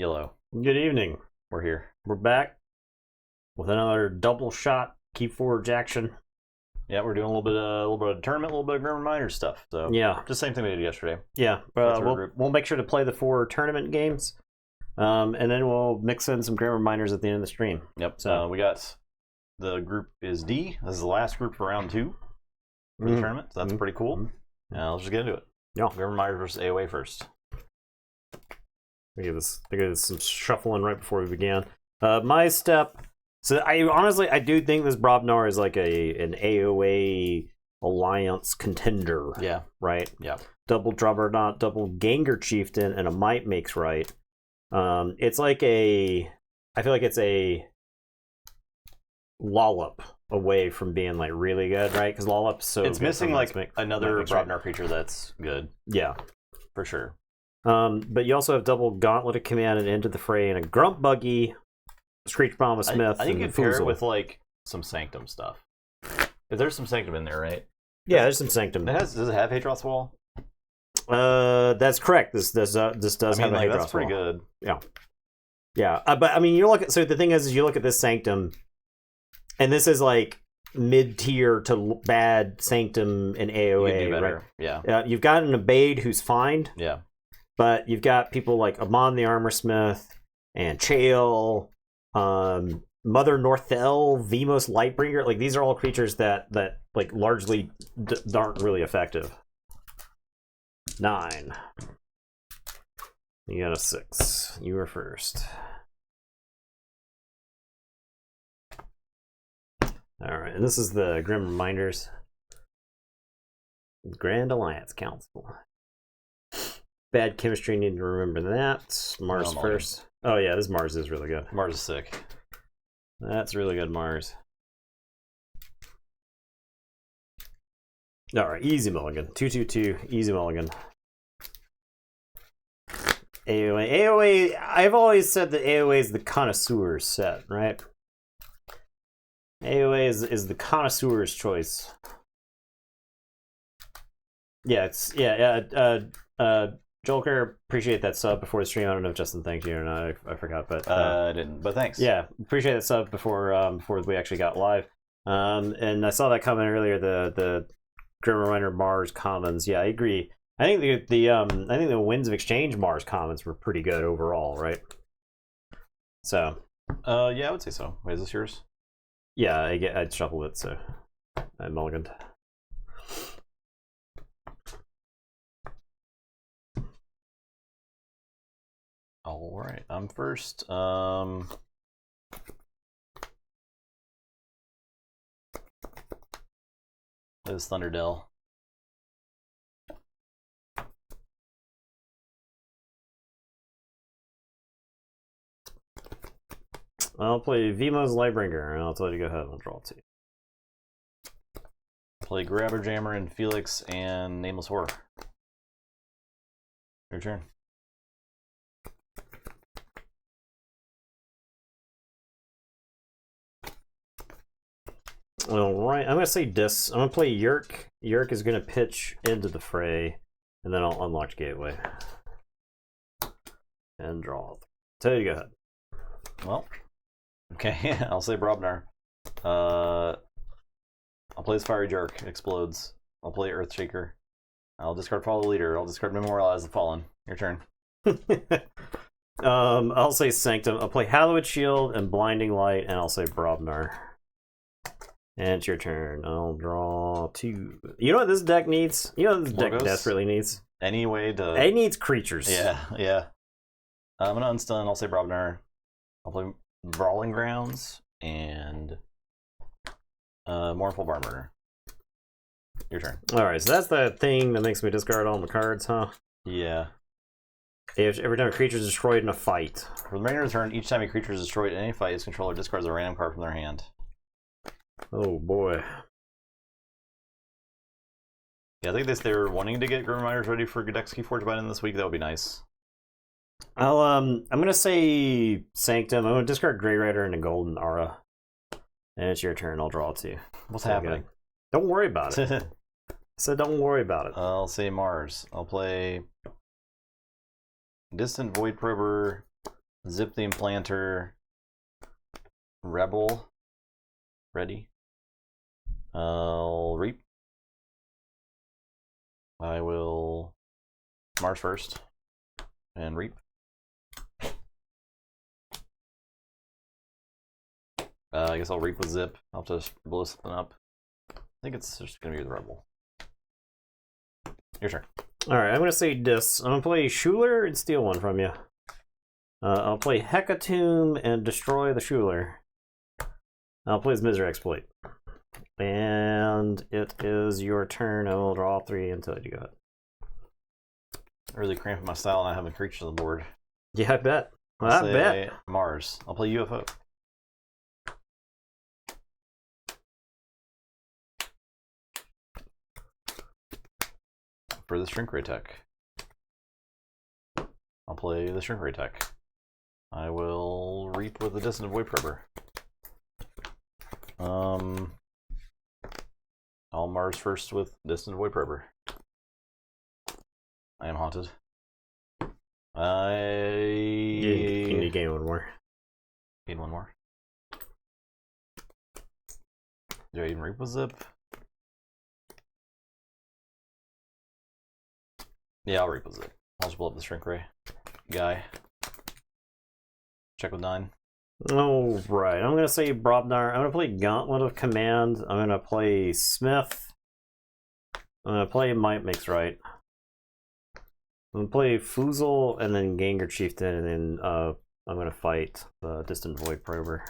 Yellow. Good evening. We're here. We're back with another double shot Keyforge action. Yeah, we're doing a little bit of tournament, a little bit of Grim Reminder stuff. So yeah, just same thing we did yesterday. Yeah, we'll make sure to play the 4 tournament games, and then we'll mix in some Grim Reminders at the end of the stream. Yep. So we got the group is D. This is the last group for round 2 for the tournament. So that's pretty cool. Let's just get into it. Yeah. Grim Reminder versus AOA first. I give this some shuffling right before we began. My step. So I do think this Brobnar is like an AOA alliance contender. Yeah. Right. Yeah. Double Juggernaut, double Ganger Chieftain, and a Might Makes Right. It's like I feel like it's a Lollop away from being like really good, right? Because Lollop's so it's missing like another Brobnar right. creature that's good. Yeah, for sure. But you also have double Gauntlet of Command and Into the Fray and a Grump Buggy, Screech Bomb of Smith. I think you could pair it with like some Sanctum stuff. If there's some Sanctum in there, right? Yeah, there's some Sanctum. Does it have Hadroth's Wall? That's correct. This does have a Hadroth's That's pretty good. Yeah. Yeah, but I mean, you look at so the thing is you look at this Sanctum, and this is like mid-tier to bad Sanctum in AOA, right? Yeah. You've got an Abade who's fine. Yeah. But you've got people like Amon the Armorsmith and Chael, Mother Northel, Vemos Lightbringer. Like these are all creatures that like largely aren't really effective. 9. You got a 6. You were first. All right, and this is the Grim Reminders. Grand Alliance Council. Bad chemistry, need to remember that. Mars first. Oh yeah, this Mars is really good. Mars is sick. That's really good, Mars. Alright, easy mulligan. 2/2/2, easy mulligan. AOA, I've always said that AOA is the connoisseur's set, right? AOA is the connoisseur's choice. Yeah, Jolker, appreciate that sub before the stream. I don't know if Justin thanked you or not. I forgot, but I didn't. But thanks. Yeah, appreciate that sub before we actually got live. And I saw that comment earlier. The Grim Reminder Mars commons. Yeah, I agree. I think the Winds of Exchange Mars commons were pretty good overall, right? So. Yeah, I would say so. Wait, is this yours? Yeah, I'd shuffled it, so I mulliganed. All right, I'm first. There's Thunderdell. I'll play Vemos Lightbringer, and I'll tell you to go ahead and I'll draw 2. Play Grabber Jammer and Felix and Nameless Horror. Your turn. Alright, I'm going to say Dis. I'm going to play Yerk. Yerk is going to pitch into the fray, and then I'll unlock Gateway. And draw. Tell you to go ahead. Well, okay, I'll say Brobnar. I'll play this Fiery Jerk. Explodes. I'll play Earthshaker. I'll discard Follow the Leader. I'll discard Memorialize the Fallen. Your turn. I'll say Sanctum. I'll play Hallowed Shield and Blinding Light, and I'll say Brobnar. And it's your turn. I'll draw 2. You know what this deck needs? You know what this deck desperately needs? Any way to... It needs creatures. Yeah. I'm going to unstun. I'll say Brobnar. I'll play Brawling Grounds and Mournful Barmurder. Your turn. Alright, so that's the thing that makes me discard all my cards, huh? Yeah. Every time a creature is destroyed in a fight. For the remainder of the turn, each time a creature is destroyed in any fight, its controller discards a random card from their hand. Oh boy. Yeah, I think they were wanting to get Grim Reminders ready for Godex's Keyforge by the end of this week. That would be nice. I'm gonna say Sanctum. I'm gonna discard Grey Rider and a Golden Aura. And it's your turn. I'll draw 2. What's happening? Don't worry about it. I said don't worry about it. I'll say Mars. I'll play Distant Void Prober, Zip the Implanter. Rebel. Ready. I'll reap. I will Mars first and reap. I guess I'll reap with zip. I'll just blow something up. I think it's just gonna be the rebel. Your turn. All right, I'm gonna say this. I'm gonna play Schuler and steal one from you. I'll play Hecatomb and destroy the Schuler. I'll play his Misery Exploit. And it is your turn. I will draw 3 until you go. Really cramping my style and I have a creature on the board. Yeah, I bet. I bet. Mars. I'll play UFO. For the Shrink Ray tech. I'll play the Shrink Ray tech. I will reap with the Distant Void Prober. I'll Mars first with Distant Void Prober. I am haunted. You need to gain 1 more. Gain 1 more. Do I even reap with zip? Yeah, I'll reap with zip. I'll just blow up the Shrink Ray guy. Check with 9. All right, I'm gonna say Brobnar. I'm gonna play Gauntlet of Command. I'm gonna play Smith. I'm gonna play Might Makes Right. I'm gonna play Foozle and then Ganger Chieftain, and then I'm gonna fight the Distant Void Prober.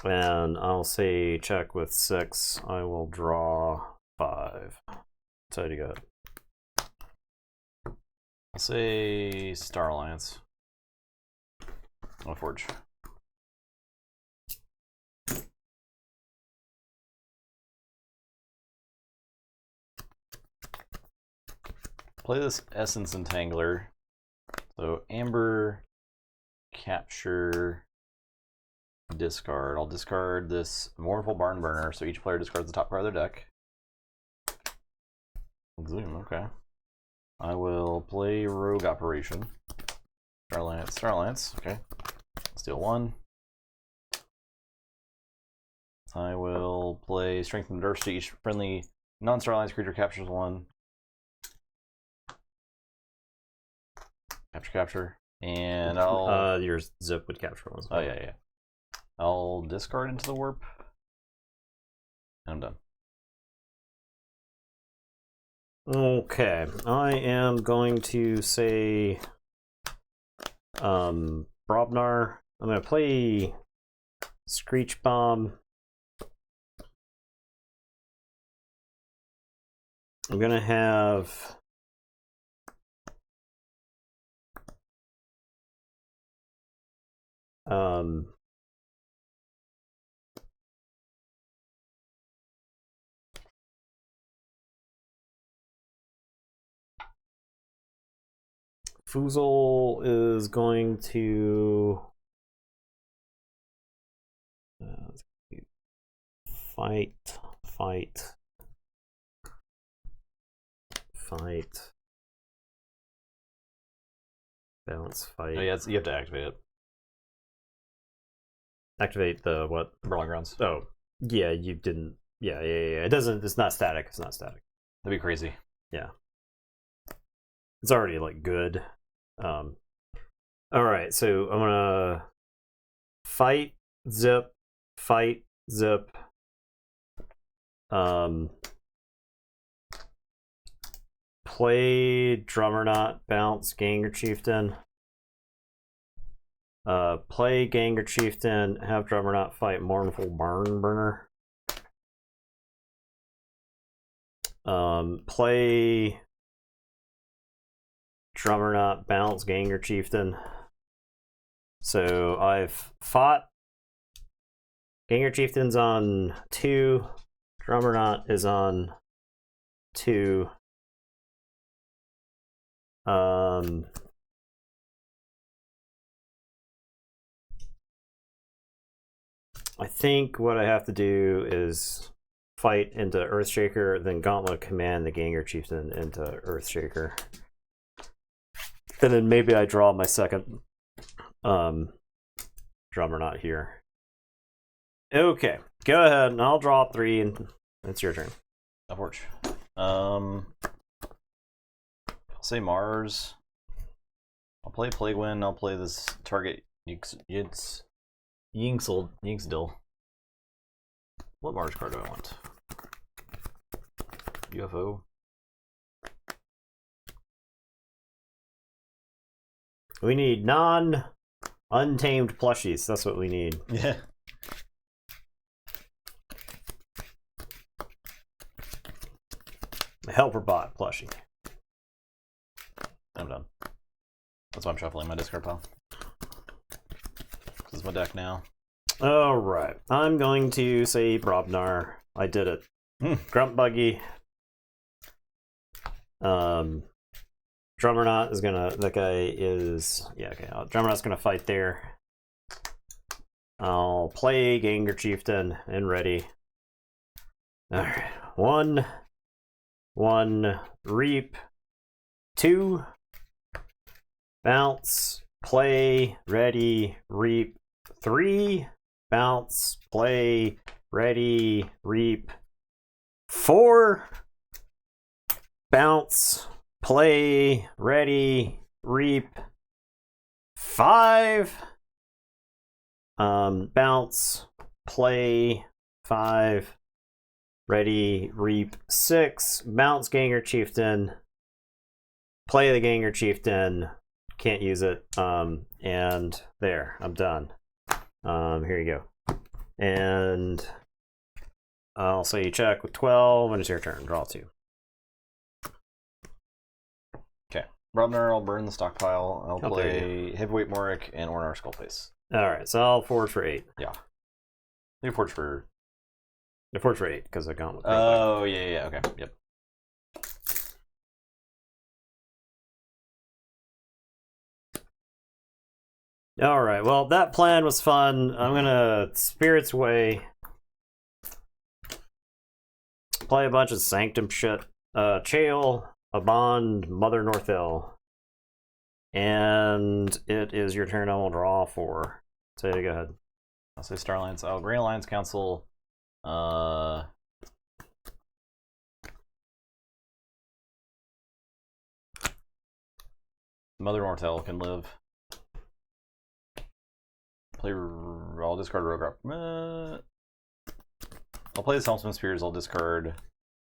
And I'll say check with 6. I will draw 5. So you go. I'll say Star Alliance. I'll forge. Play this Essence Entangler. So Amber, capture, discard. I'll discard this Mournful Barn Burner, so each player discards the top card of their deck. Zoom, okay. I will play Rogue Operation. Star Alliance, okay. Steal 1. I will play Strength and Adversity. Each friendly non-Star Alliance creature captures 1. Capture. And I'll... your zip would capture 1. Oh, yeah. I'll discard into the warp. And I'm done. Okay, I am going to say Brobnar. I'm going to play Screech Bomb. I'm going to have Foozle is going to fight, balance, fight. Oh, yeah, you have to activate it. Activate the what? Brawling Grounds. Oh, yeah, you didn't. Yeah. It doesn't. It's not static. It's not static. That'd be crazy. Yeah. It's already like good. All right, so I'm gonna fight zip. Play Drummerknot, bounce Ganger Chieftain. Play Ganger Chieftain, have Drummerknot fight Mournful Barn Burner. Play Drummerknot, bounce Ganger Chieftain. So I've fought. Ganger Chieftain's on 2. Drummerknot is on 2. I think what I have to do is fight into Earthshaker, then Gauntlet Command the Ganger Chieftain into Earthshaker. And then maybe I draw my second Drummer not here. Okay, go ahead, and I'll draw 3, and it's your turn. Keyforge. I'll say Mars. I'll play Plague Wind. I'll play this target Yinxdill. What Mars card do I want? UFO. We need non-untamed plushies. That's what we need. Yeah. A helper bot plushie. I'm done. That's why I'm shuffling my discard pile. This is my deck now. Alright. I'm going to say Brobnar. I did it. Grump Buggy. Drummernot is gonna. That guy is. Yeah, okay. Drummernot's gonna fight there. I'll play Ganger Chieftain and ready. Alright. 1, reap. 2, bounce, play, ready, reap. 3, bounce, play, ready, reap. 4, bounce, play, ready, reap. 5, bounce, play, 5, ready, reap. 6, bounce Ganger Chieftain, play the Ganger Chieftain, can't use it, and there, I'm done. Here you go. And I'll say you check with 12, and it's your turn. Draw 2. Okay. Brobner, I'll burn the stockpile. I'll play Heavyweight Morik and Ornar Skullface. Alright, so I'll forward for 8. Yeah. You forge for... I forward for 8, because I got with Oh, yeah, okay, yep. Alright, well, that plan was fun. I'm gonna Spirit's Way. Play a bunch of Sanctum shit. Chael, Abond, Mother Northel. And it is your turn. I will draw 4. So go ahead. I'll say Star Alliance. Oh, Green Alliance Council. Mother Northel can live. I'll discard Rogue. I'll play the Helmsman Spears. I'll discard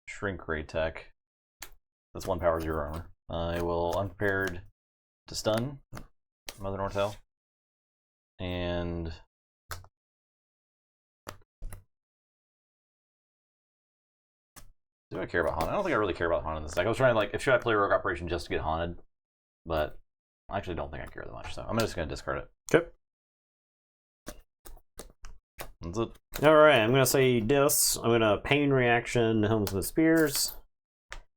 Shrink Ray Tech. That's 1 power, 0 armor. I will unprepared to stun Mother Northel. And do I care about Haunted? I don't think I really care about Haunted in this deck. I was trying to, like, should I play Rogue Operation just to get Haunted? But I actually don't think I care that much, so I'm just going to discard it. Okay. That's it. Alright, I'm gonna say this. I'm gonna Pain Reaction Helmsman Spears.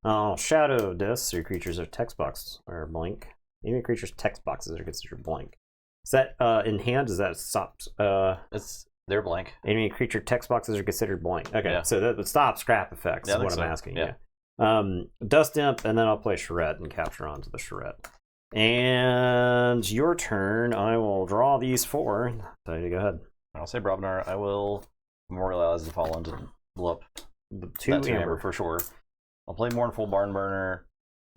I'll Shadow this, so your creatures are text box or blank. Even creatures text boxes are considered blank. Is that in hand? Is that stopped? They're blank. Enemy creature text boxes are considered blank. Okay, Yeah. So that would stop scrap effects, is what I'm asking. Yeah. Dust Imp, and then I'll play Charette and capture onto the Charette. And your turn, I will draw these 4. So you go ahead. I'll say Brobnar. I will memorialize the fallen to blow up The 2 amber for sure. I'll play Mournful Barnburner.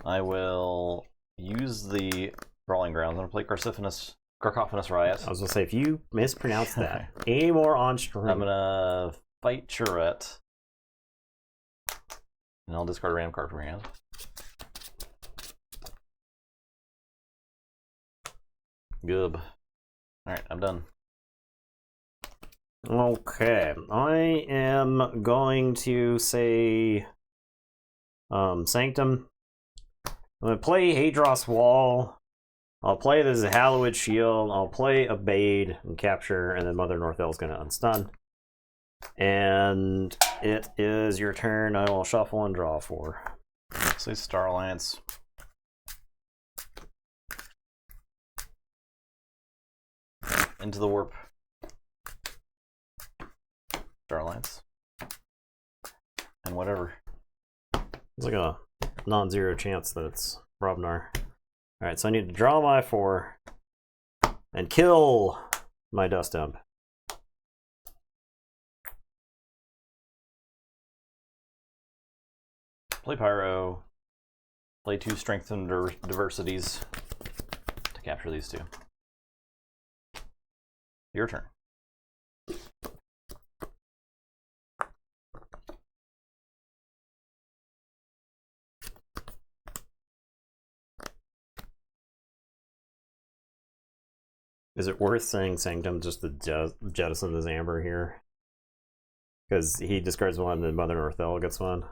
I will use the Brawling Grounds. I'm going to play Cacophonous Riot. I was going to say, if you mispronounce that any more on stream, I'm going to fight Charette. And I'll discard a random card from your hand. Good. Alright, I'm done. Okay, I am going to say Sanctum. I'm going to play Hadros Wall. I'll play this Hallowed Shield. I'll play Obeyed and capture, and then Mother Northel is going to unstun. And it is your turn. I will shuffle and draw 4. Say Star Alliance. Into the Warp. Star Alliance. And whatever. It's like a non-zero chance that it's Brobnar. Alright, so I need to draw my 4. and kill my dust dump. Play Pyro. Play 2 Strength and Diversities to capture these 2. Your turn. Is it worth saying Sanctum just to jettison this Amber here? Because he discards 1, then Mother Northell gets 1.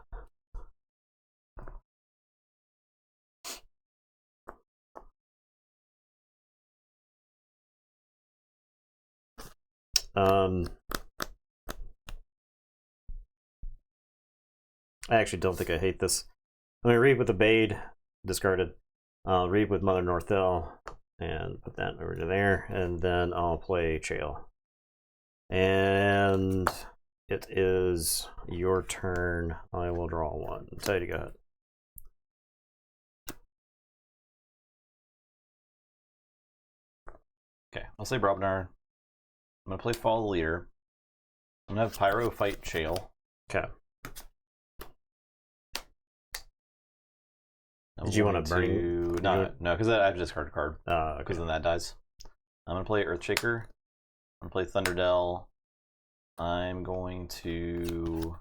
I actually don't think I hate this. I'm gonna read with the Bade, discarded. I'll read with Mother Northell and put that over to there, and then I'll play Chael. And it is your turn. I will draw 1. Tell you to go ahead. Okay, I'll say Brobnar. I'm gonna play Follow the Leader. I'm gonna have Pyro fight Chael. Okay. Did you want to burn? No, because I have to discard a card. Okay. Because then that dies. I'm gonna play Earthshaker. I'm gonna play Thunderdell. I'm going to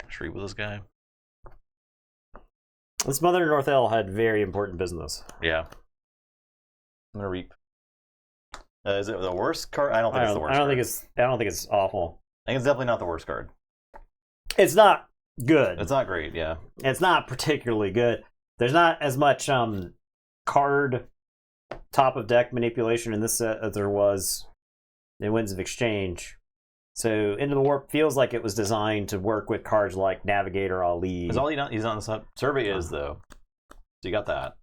shriek with this guy. This Mother Northell had very important business. Yeah. I'm gonna reap. Is it the worst card? I don't think it's the worst. I don't think it's awful. I think it's definitely not the worst card. It's not good. It's not great. Yeah. It's not particularly good. There's not as much card top of deck manipulation in this set as there was in Winds of Exchange. So Into the Warp feels like it was designed to work with cards like Navigator Ali. Is all he's on the sub? Survey is though. So you got that.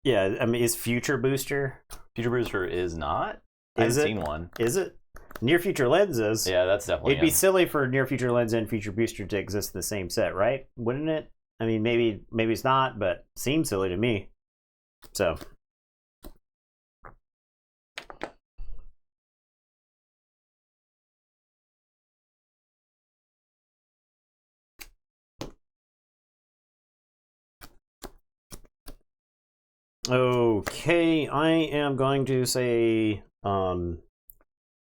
Yeah, I mean, is Future Booster? Future Booster is not. I haven't seen one. Is it? Near Future Lenses. Yeah, that's definitely. It'd be silly for Near Future Lens and Future Booster to exist in the same set, right? Wouldn't it? I mean, maybe it's not, but seems silly to me. So. Okay, I am going to say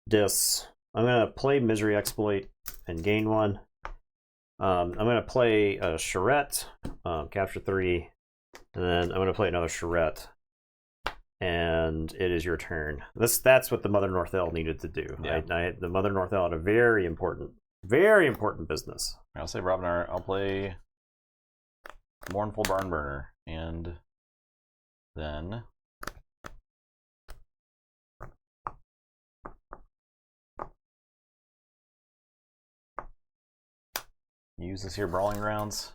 this. I'm gonna play Misery Exploit and gain 1. I'm gonna play a Charette, capture 3, and then I'm gonna play another Charette. And it is your turn. That's what the Mother Northell needed to do. Yeah. The Mother Northell had a very important business. I'll say Brobnar. I'll play Mournful Barnburner, and then use this here Brawling Grounds.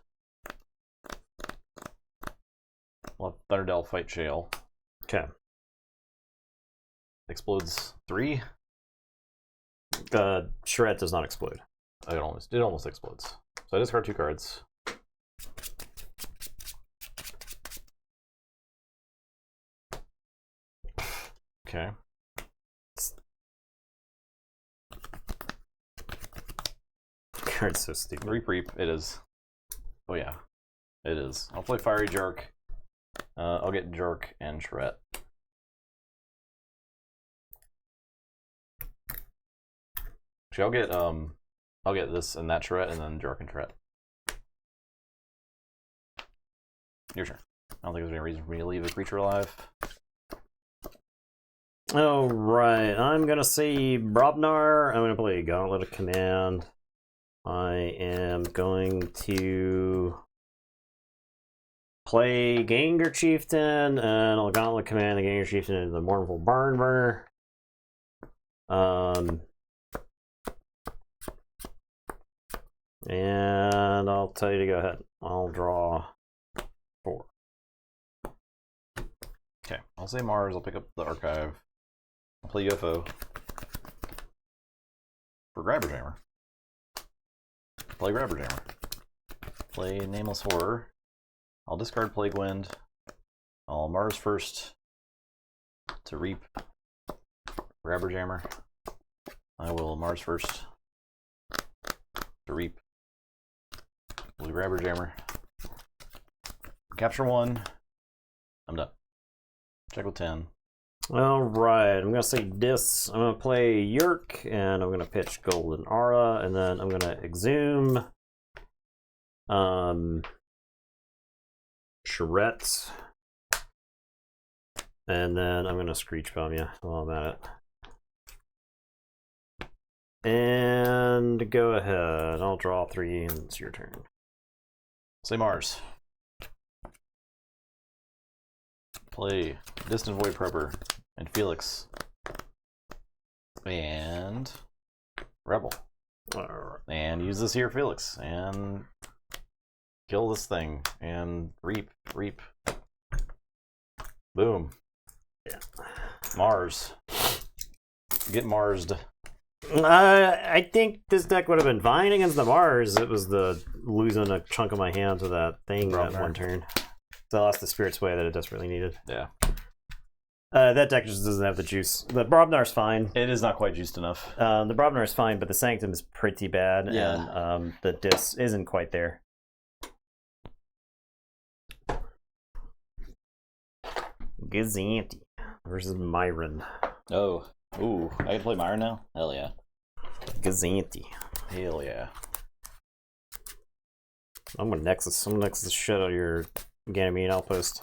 We'll have Thunderdell fight Chael. Okay. Explodes 3. Charette does not explode. It almost explodes. So I discard 2 cards. Okay. Card's so stupid. Reap. It is. Oh yeah. It is. I'll play Fiery Jerk. I'll get Jerk and Charette. Actually, I'll get this and that Charette, and then Jerk and Charette. Your turn. I don't think there's any reason for me to leave a creature alive. Alright, I'm gonna say Brobnar. I'm gonna play Gauntlet of Command. I am going to play Gengar Chieftain, and I'll Gauntlet Command the Gengar Chieftain into the Mournful Barnburner. And I'll tell you to go ahead. I'll draw 4. Okay, I'll say Mars. I'll pick up the Archive. I'll play UFO for Grabber Jammer. Play Grabber Jammer. Play Nameless Horror. I'll discard Plague Wind. I'll Mars first to reap Grabber Jammer. I will Mars first to reap Blue Grabber Jammer. Capture 1. I'm done. Check with 10. All right, I'm gonna say this. I'm gonna play Yerk, and I'm gonna pitch Golden Aura, and then I'm gonna exhume. Charette, and then I'm gonna Screech Bomb you while I'm at it. And go ahead. I'll draw 3, and it's your turn. Say Mars. Play Distant Void Prepper and Felix and Rebel. Alright. And use this here, Felix, and kill this thing and reap. Boom. Yeah. Mars. Get Marsed. I think this deck would have been fine against the Mars. It was the losing a chunk of my hand to that thing that one turn. So I lost the Spirit Sway that it desperately needed. Yeah. That deck just doesn't have the juice. The Brobnar's fine. It is not quite juiced enough. The Brobnar is fine, but the Sanctum is pretty bad, Yeah. and the Dis isn't quite there. Gazanti versus Myron. Oh. Ooh. I can play Myron now? Hell yeah. Gazanti. Hell yeah. I'm gonna Nexus the shit out of your Ganymede Outpost.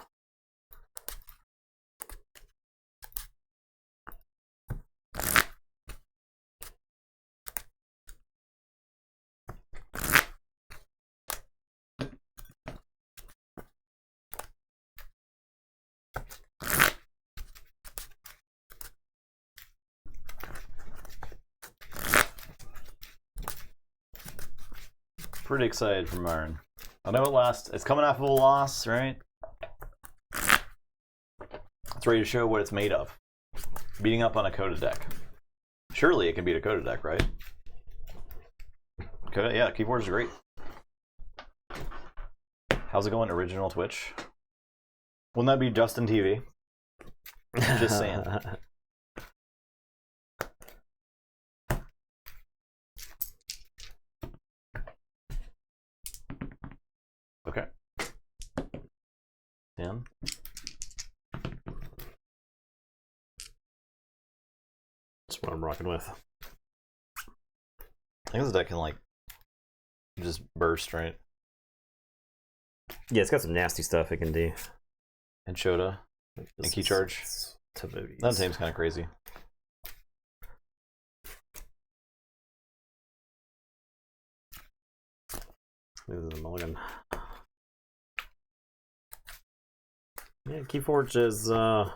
Pretty excited for Myron. I know it's coming off of a loss, right? It's ready to show what it's made of. Beating up on a Coda deck. Surely it can beat a Coda deck, right? Coda, yeah, Keyforge is great. How's it going, original Twitch? Wouldn't that be Justin TV? Just saying. Okay. 10. That's what I'm rocking with. I think this deck can, like, just burst, right? Yeah, it's got some nasty stuff it can do. And Shota. And Key Charge. That team's kind of crazy. This is a mulligan. Yeah, Keyforge is a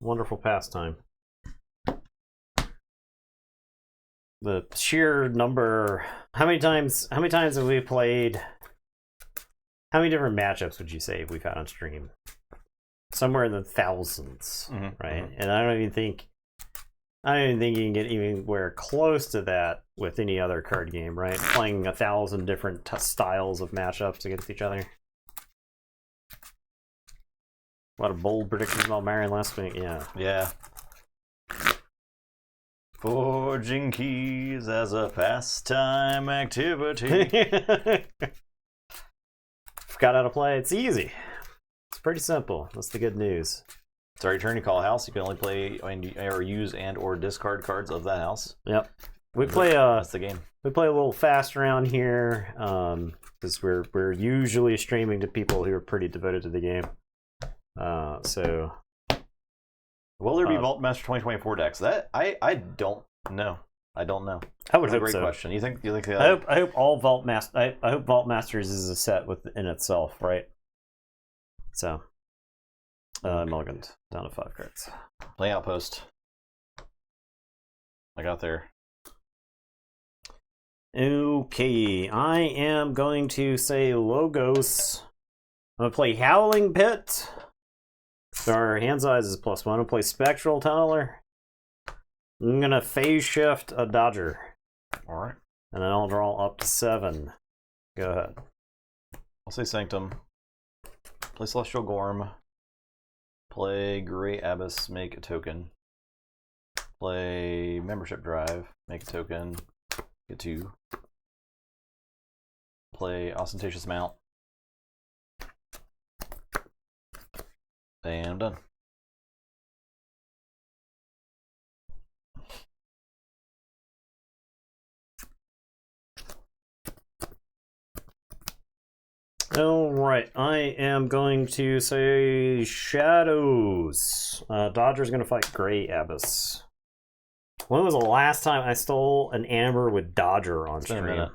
wonderful pastime. The sheer number. How many times have we played? How many different matchups would you say we've had on stream? Somewhere in the thousands, right? And I don't even think you can get anywhere close to that with any other card game, right? Playing 1,000 different styles of matchups against each other. A lot of bold predictions about Marion last week, yeah. Yeah. Forging keys as a pastime activity. Forgot how to play. It's easy. It's pretty simple. That's the good news. It's our turn to call a house. You can only play or use or discard cards of that house. Yep. We play that's the game. We play a little fast around here because we're usually streaming to people who are pretty devoted to the game. So will there be Vault Master 2024 decks? That I don't know. I don't know. I would That's hope a great so. question. You think I hope all Vault Master. I hope Vault Masters is a set within itself, right? So, mulliganed down to 5 cards. Play Outpost. I got there. Okay, I am going to say Logos. I'm gonna play Howling Pit. Our hand size is +1. I'm gonna play Spectral Tunneler. I'm gonna phase shift a Dodger. Alright. And then I'll draw up to 7. Go ahead. I'll say Sanctum. Play Celestial Gorm. Play Gray Abyss, make a token. Play Membership Drive, make a token, get 2. Play Ostentatious Mount. And I'm done. Alright, I am going to say Shadows. Dodger's going to fight Gray Abyss. When was the last time I stole an Amber with Dodger on stream?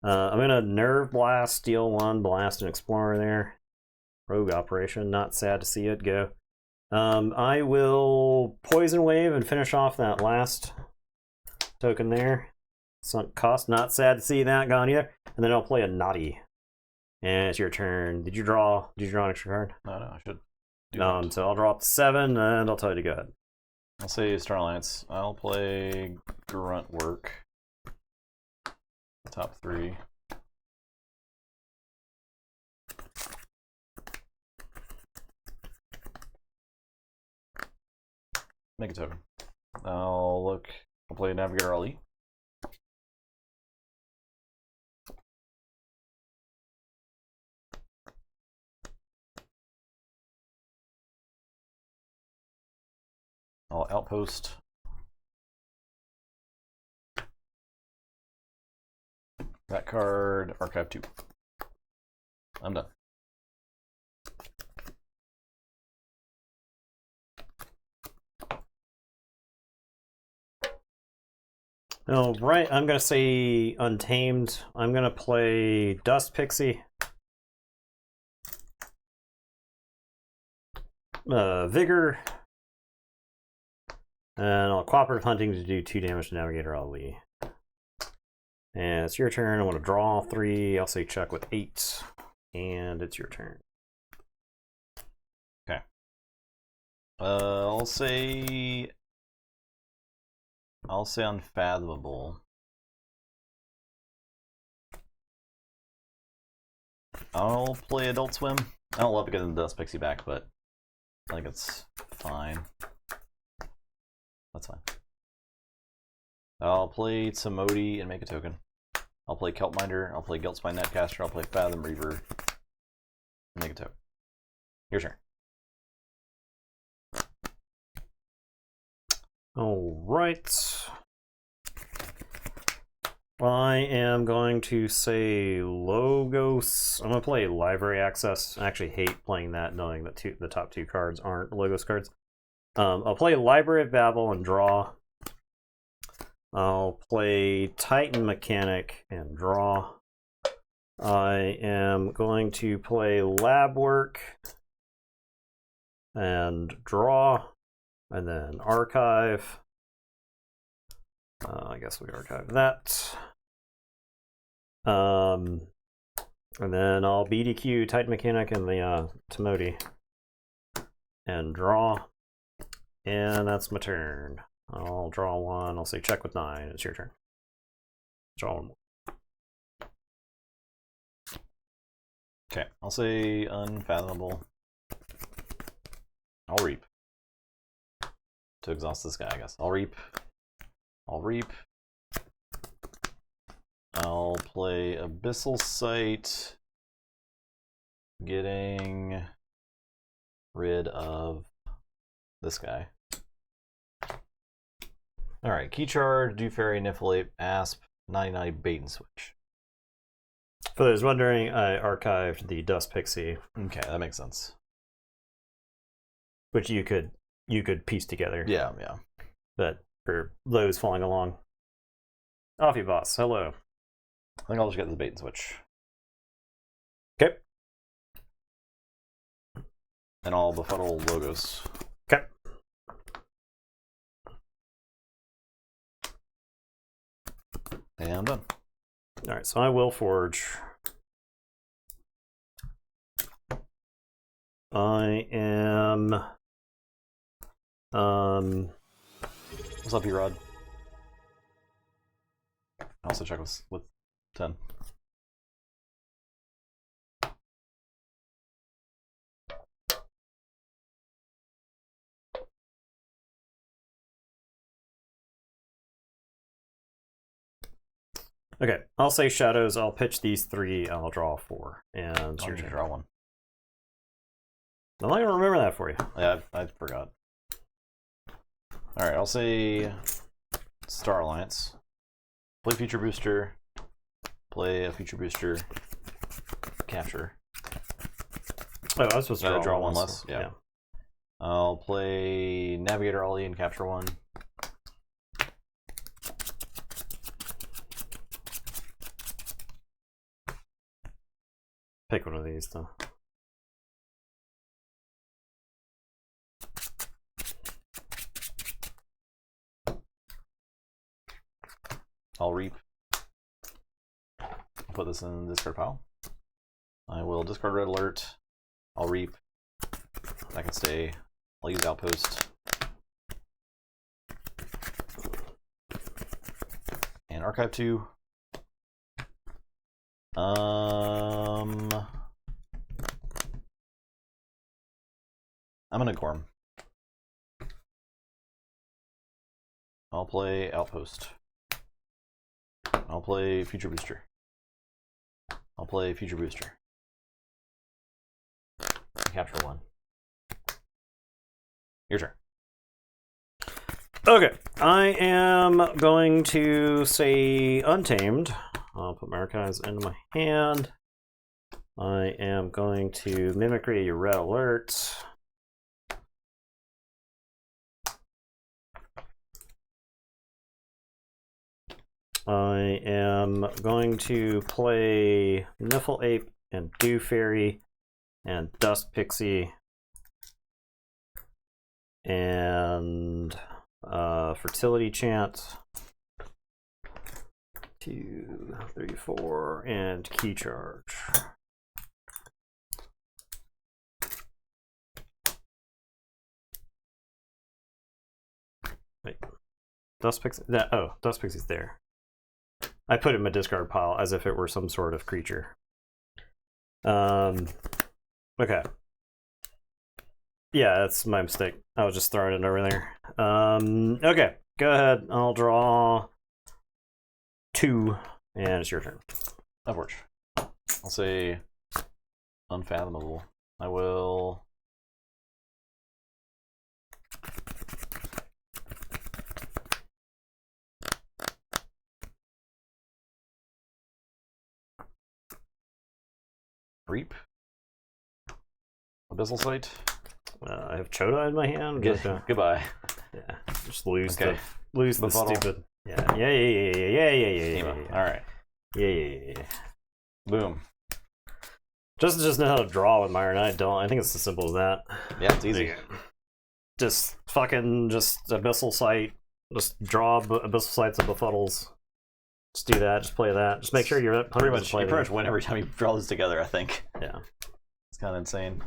I'm going to Nerve Blast, steal 1, blast an Explorer there. Rogue Operation, not sad to see it go. I will Poison Wave and finish off that last token there. Sunk cost, not sad to see that gone either. And then I'll play a Naughty. And it's your turn. Did you draw an extra card? No, I should do that. So I'll draw up to 7, and I'll tell you to go ahead. I'll say Star Alliance. I'll play Grunt Work. Top 3. Make a token. I'll play Navigator Ali. I'll Outpost. That card, Archive 2. I'm done. Alright, I'm going to say Untamed. I'm going to play Dust Pixie. Vigor. And I'll Cooperative Hunting to do 2 damage to Navigator Ali. And it's your turn. I want to draw 3. I'll say check with 8. And it's your turn. Okay. I'll say Unfathomable. I'll play Adult Swim. I don't love it getting the Dust Pixie back, but I think it's fine. That's fine. I'll play Tzimodi and make a token. I'll play Kelpminder. I'll play Guiltspine Netcaster. I'll play Fathom Reaver and make a token. Your turn. Alright. I am going to say Logos. I'm going to play Library Access. I actually hate playing that, knowing that the top 2 cards aren't Logos cards. I'll play Library of Babel and draw. I'll play Titan Mechanic and draw. I am going to play Lab Work and draw. And then Archive. I guess we archive that. And then I'll BDQ Titan Mechanic and the Tzimodi and draw. And that's my turn. I'll draw 1. I'll say check with 9. It's your turn. Draw 1 more. Okay, I'll say Unfathomable. I'll Reap. To exhaust this guy, I guess. I'll Reap. I'll play Abyssal Sight. Getting rid of this guy. Alright, Key Charge, Do Fairy, Niflate, Asp, 99 Bait and Switch. For those wondering, I archived the Dust Pixie. Okay, that makes sense. Which you could piece together. Yeah. But for those following along. Offie Boss, hello. I think I'll just get the Bait and Switch. Okay. And I'll befuddle Logos. Okay. And I'm done. Alright, so I will Forge. I am What's up, E-Rod? I also check with 10. Okay, I'll say shadows. I'll pitch these 3. I'll draw 4, and it's I'll your turn. draw 1. I'm not gonna remember that for you. Yeah, I forgot. All right, I'll say Star Alliance. Play Future Booster. Play a Future Booster. Capture. Oh, I was supposed to Draw one less. Yeah. I'll play Navigator Ollie and capture 1. Pick one of these, though. I'll reap. I'll put this in the discard pile. I will discard Red Alert. I'll reap. That can stay. I'll use Outpost. And Archive 2. I'm gonna Gorm. I'll play Outpost. I'll play Future Booster. I'll play Future Booster. Capture 1. Your turn. Okay, I am going to say Untamed. I'll put my archives into my hand. I am going to Mimicry Red Alert. I am going to play Niffle Ape and Dew Fairy and Dust Pixie and Fertility Chant. 2, 3, 4, and Key Charge. Wait, Dust Pixie? Dust Pixie's there. I put it in my discard pile as if it were some sort of creature. Okay. Yeah, that's my mistake. I was just throwing it over there. Okay, go ahead. I'll draw 2, and it's your turn. Upward. I'll say Unfathomable. I will Reap. Abyssal Sight. I have Chota in my hand. Goodbye. Yeah, just lose Okay. the Befuddle. stupid. Yeah. All right. Yeah. Boom. Just know how to draw with Myron. I don't. I think it's as simple as that. Yeah, it's easy. Just Abyssal Sight. Just draw Abyssal Sights and Befuddles. Just do that. Just play that. Just make sure you're Pretty much win every time you draw this together, I think. Yeah. It's kind of insane.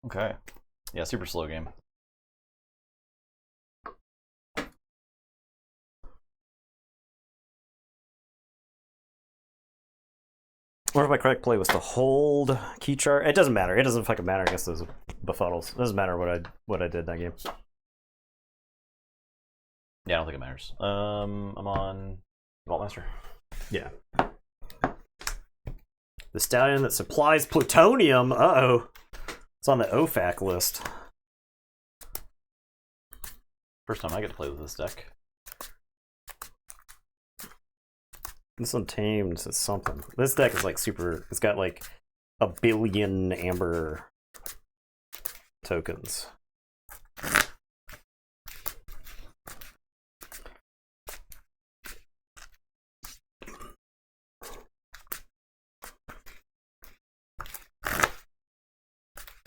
Okay. Yeah, super slow game. Or if my correct play was to hold Key Charge. It doesn't matter. It doesn't fucking matter against those Befuddles. It doesn't matter what I did that game. Yeah, I don't think it matters. I'm on Vault Master. Yeah. The stallion that supplies plutonium. Uh-oh. It's on the OFAC list. First time I get to play with this deck. This Untamed is something. This deck is like super. It's got like 1 billion amber tokens.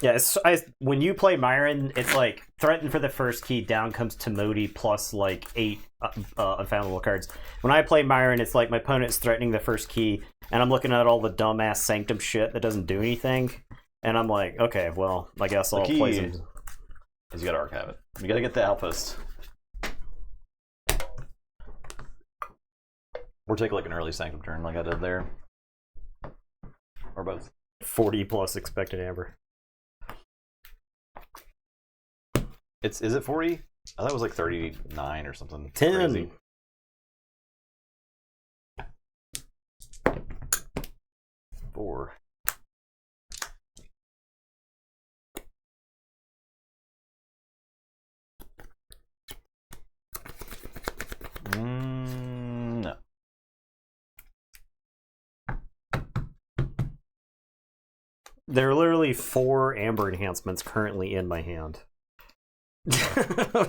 Yeah, when you play Myron, it's like threaten for the first key, down comes Timoti plus like 8 unfathomable cards. When I play Myron, it's like my opponent's threatening the first key, and I'm looking at all the dumbass Sanctum shit that doesn't do anything, and I'm like, okay, well, I guess I'll play some. Because you gotta archive it. You gotta get the Outpost. Or take like an early Sanctum turn like I did there. Or both. 40 plus expected amber. Is it 40? I thought it was like 39 or something. 10. Crazy. 4. No. There are literally 4 amber enhancements currently in my hand.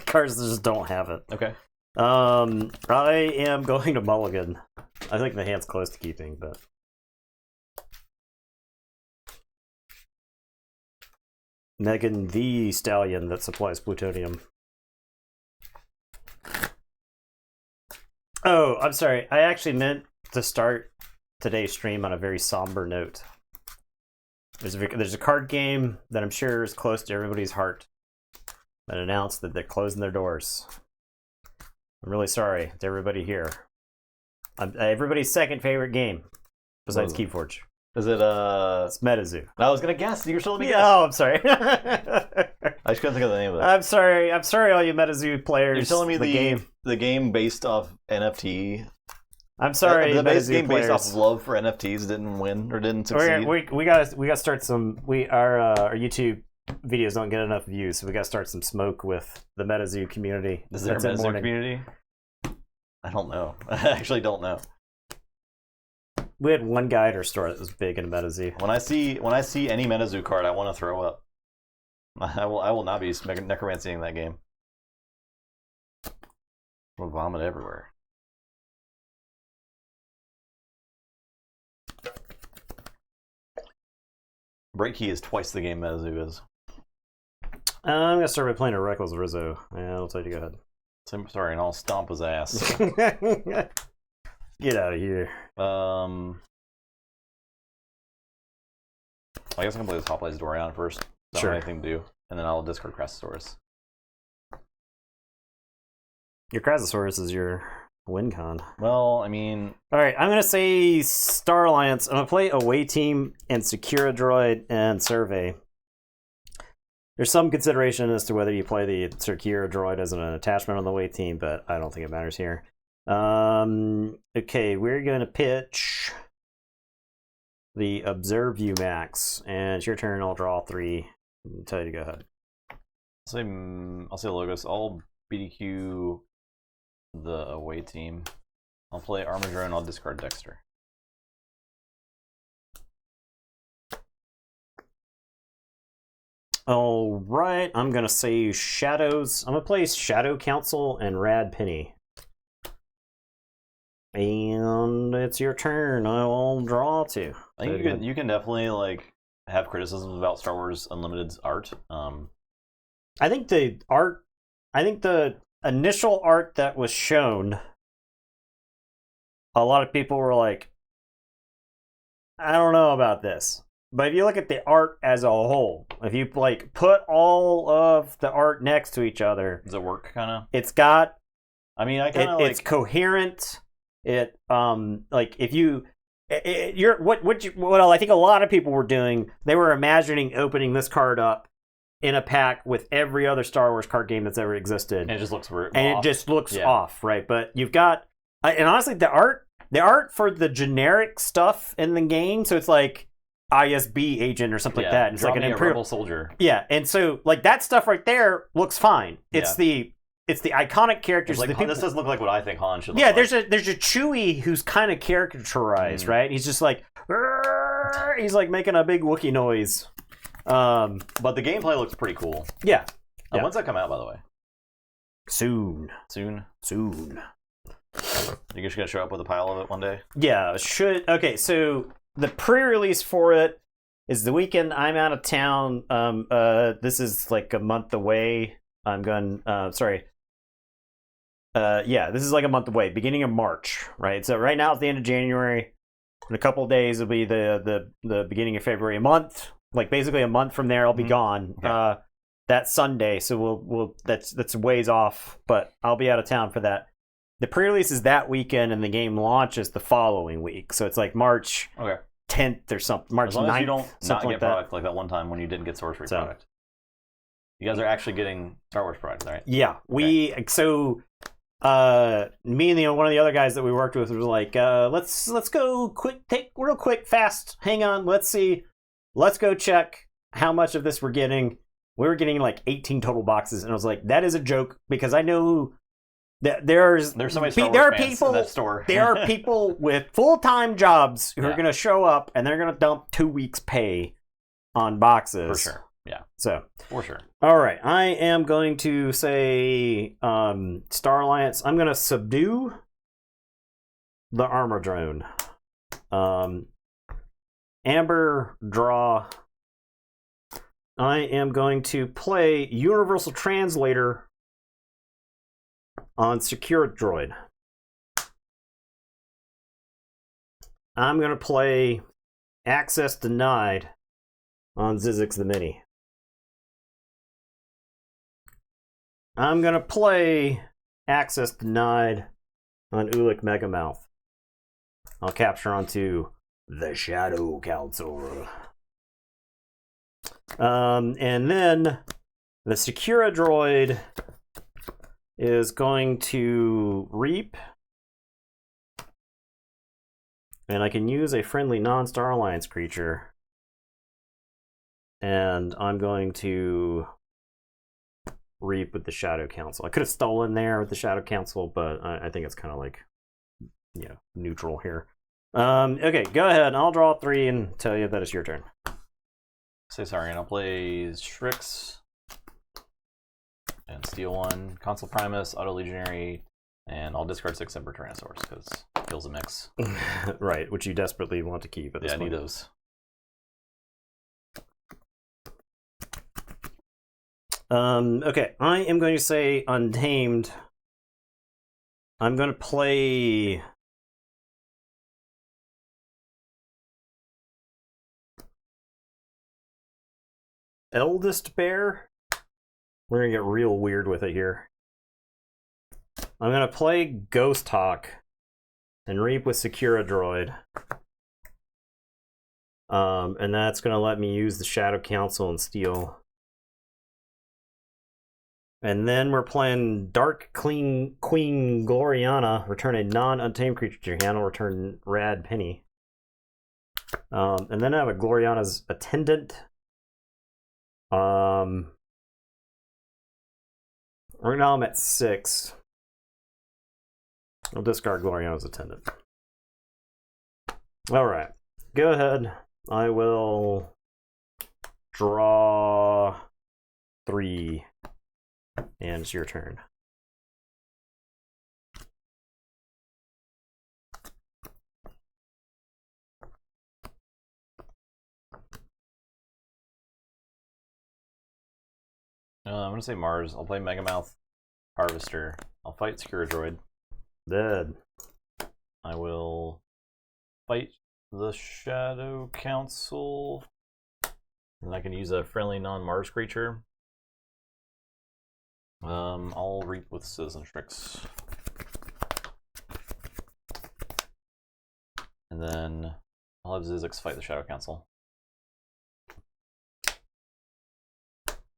Cards just don't have it. Okay. I am going to mulligan. I think the hand's close to keeping, but Megan the stallion that supplies plutonium. Oh, I'm sorry. I actually meant to start today's stream on a very somber note. There's a card game that I'm sure is close to everybody's heart that announced that they're closing their doors. I'm really sorry to everybody here. Everybody's second favorite game, besides Keyforge. Is it It's MetaZoo. I was gonna guess. You were still me guess. Oh, I'm sorry. I just couldn't think of the name of it. I'm sorry, all you MetaZoo players. You're telling me the game based off NFT. I'm sorry, the base MetaZoo game players. based off of love for NFTs didn't win or didn't succeed. We gotta start some. Our YouTube videos don't get enough views, so we gotta start some smoke with the MetaZoo community. Is there a MetaZoo community? I don't know. I actually don't know. We had one guy at our store that was big in MetaZoo. When I see any MetaZoo card, I want to throw up. I will not be necromancying that game. I'll vomit everywhere. Break Key is twice the game MetaZoo is. I'm gonna start by playing a Reckless Rizzo. Yeah, I'll tell you to go ahead. Sorry, and I'll stomp his ass. Get out of here. I guess I can play the top plays Dorian first. Don't Sure. have anything to do, and then I'll discard Crassosaurus. Your Krasosaurus is your win con. Well, I mean, All right, I'm gonna say Star Alliance. I'm gonna play Away Team and Secura Droid and Survey. There's some consideration as to whether you play the Secura Droid as an attachment on the Away Team, but I don't think it matters here. Okay, we're gonna pitch the Observe You Max, and it's your turn. I'll draw 3. I'll tell you to go ahead. I'll say Logos. I'll BDQ the Away Team. I'll play Armor Drone. I'll discard Dexter. All right, I'm gonna say Shadows. I'm gonna play Shadow Council and Rad Penny. And it's your turn. I'll draw 2. I think you can definitely like have criticisms about Star Wars Unlimited's art. I think the art. I think the initial art that was shown, a lot of people were like, "I don't know about this." But if you look at the art as a whole, if you like put all of the art next to each other, Does it work kind of? it's got. I mean, I kind of like. It's coherent. It like if you. You're what I think a lot of people were doing. They were imagining opening this card up in a pack with every other Star Wars card game that's ever existed, And it just looks weird. and off. it just looks Yeah. off, right? But you've got, and honestly, the art for the generic stuff in the game, so it's like ISB agent or something like that. It's draw like an me a Imperial rebel soldier. yeah, and so like that stuff right there looks fine. It's the iconic characters. It's like, the people, this doesn't look like what I think Han should look yeah, like. there's a Chewie who's kind of caricaturized, right? He's just like, "Rrrr," he's like making a big Wookiee noise. But the gameplay looks pretty cool. Yeah. Yeah. When's that come out, by the way? Soon. Soon? You You're just gonna show up with a pile of it one day? Yeah, okay, so the pre-release for it is the weekend I'm out of town. This is like a month away. I'm going this is like a month away, beginning of March, right? So right now it's the end of January. In a couple of days it'll be the beginning of February. A month, like basically a month from there I'll be gone. Okay. That Sunday, so we'll that's ways off, but I'll be out of town for that. The pre-release is that weekend, and the game launches the following week. So it's like March 10th or something, March As long 9th, as you don't not something get like that. product like that one time when you didn't get Star Wars product. You guys are actually getting Star Wars product, right? Yeah, so me and one of the other guys that we worked with was like, let's go quick, take real quick, fast. Hang on, let's see, let's go check how much of this we're getting. We were getting like 18 total boxes, and I was like, that is a joke because I know that there's so many Star Wars there are fans people in that store. there are people with full-time jobs who are Yeah. going to show up and they're going to dump 2 weeks' pay on boxes. For sure. Yeah. So For sure. all right, I am going to say Star Alliance. I'm going to subdue the armor drone. Amber, draw. I am going to play Universal Translator on Secure Droid. I'm going to play Access Denied on Zizix the Mini. I'm going to play Access Denied on Ulik Megamouth. I'll capture onto the Shadow Council. And then the Secura droid is going to reap. And I can use a friendly non-Star Alliance creature. And I'm going to reap with the Shadow Council. I could have stolen there with the Shadow Council, but I think it's kind of like, you know, neutral here. Okay, go ahead. I'll draw 3 and tell you that it's your turn. Say sorry, and I'll play Strix and steal 1, Consul Primus, Auto Legionary, and I'll discard 6 Emperor Tyrannosaurs because it feels a mix. Right, which you desperately want to keep at this Yeah, I point. need those. Okay, I am going to say Untamed. I'm going to play Eldest Bear. We're going to get real weird with it here. I'm going to play Ghost Hawk and reap with Secura Droid. And that's going to let me use the Shadow Council and steal. And then we're playing Dark Queen Gloriana. Return a non-untamed creature to your hand. I'll return Rad Penny. And then I have a Gloriana's Attendant. Right now I'm at 6. I'll discard Gloriana's Attendant. Alright. Go ahead. I will draw 3. And it's your turn. I'm going to say Mars. I'll play Megamouth Harvester. I'll fight Secura Droid. Dead. I will fight the Shadow Council. And I can use a friendly non-Mars creature. I'll reap with Citizen Tricks. And then I'll have Zizix fight the Shadow Council.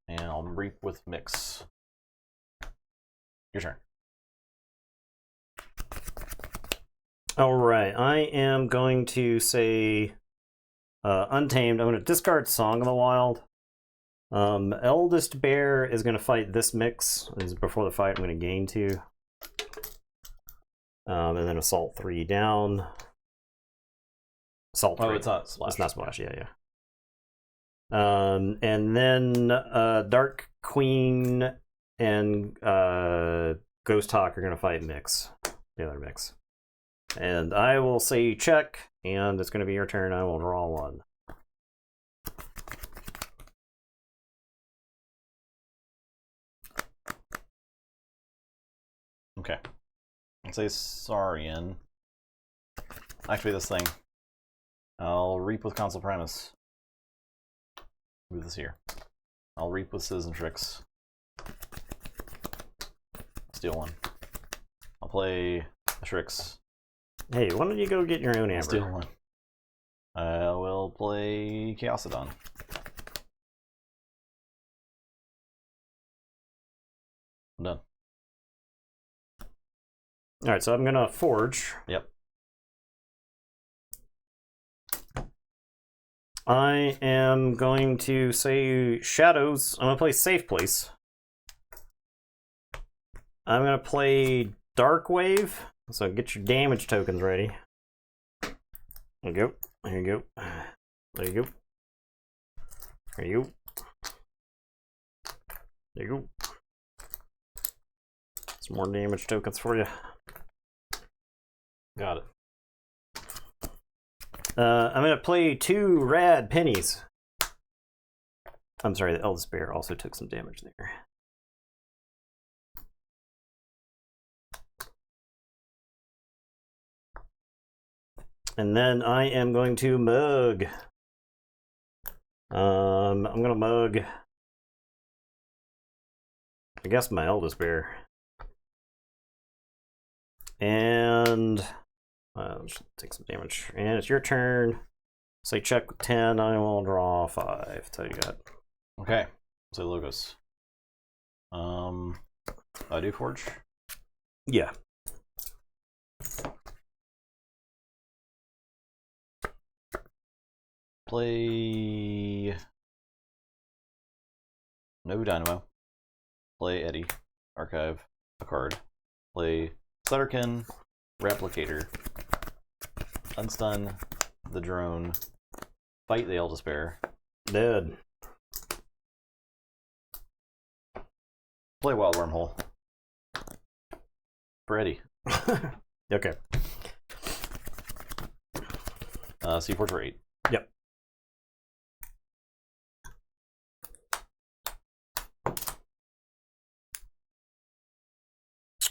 And I'll reap with Mix. Your turn. Alright, I am going to say Untamed. I'm going to discard Song of the Wild. Eldest Bear is going to fight this Mix. Before the fight, I'm going to gain 2. And then Assault 3 down. Assault 3. Oh, it's not Splash. It's not Splash, yeah. And then Dark Queen and Ghost Hawk are going to fight Mix. The other Mix. And I will say check, and it's going to be your turn. I will draw 1. Okay. I'll say Saurian. Activate this thing. I'll reap with Consul Primus. Move this here. I'll reap with Citizen Tricks. Steal 1. I'll play Tricks. Hey, why don't you go get your own Amber? Steal 1. I will play Chaosodon. I'm done. All right, so I'm gonna forge. Yep. I am going to say shadows. I'm gonna play safe place. I'm gonna play dark wave. So get your damage tokens ready. There you go. There you go. There you go. There you go. There you go. Some more damage tokens for you. Got it. I'm gonna play 2 rad pennies. I'm sorry, the Eldest Bear also took some damage there. And then I am going to mug. I'm gonna mug, I guess, my Eldest Bear. And just take some damage. And it's your turn. Say check with 10. I will draw 5. Tell you that. Okay. Say Logos. I do Forge. Yeah. Play no Dynamo. Play Eddie. Archive a card. Play Sutterkin. Replicator. Unstun the drone. Fight the Eldest Bear. Dead. Play Wild Wormhole. For Eddie. Okay. C4 for 8. Yep.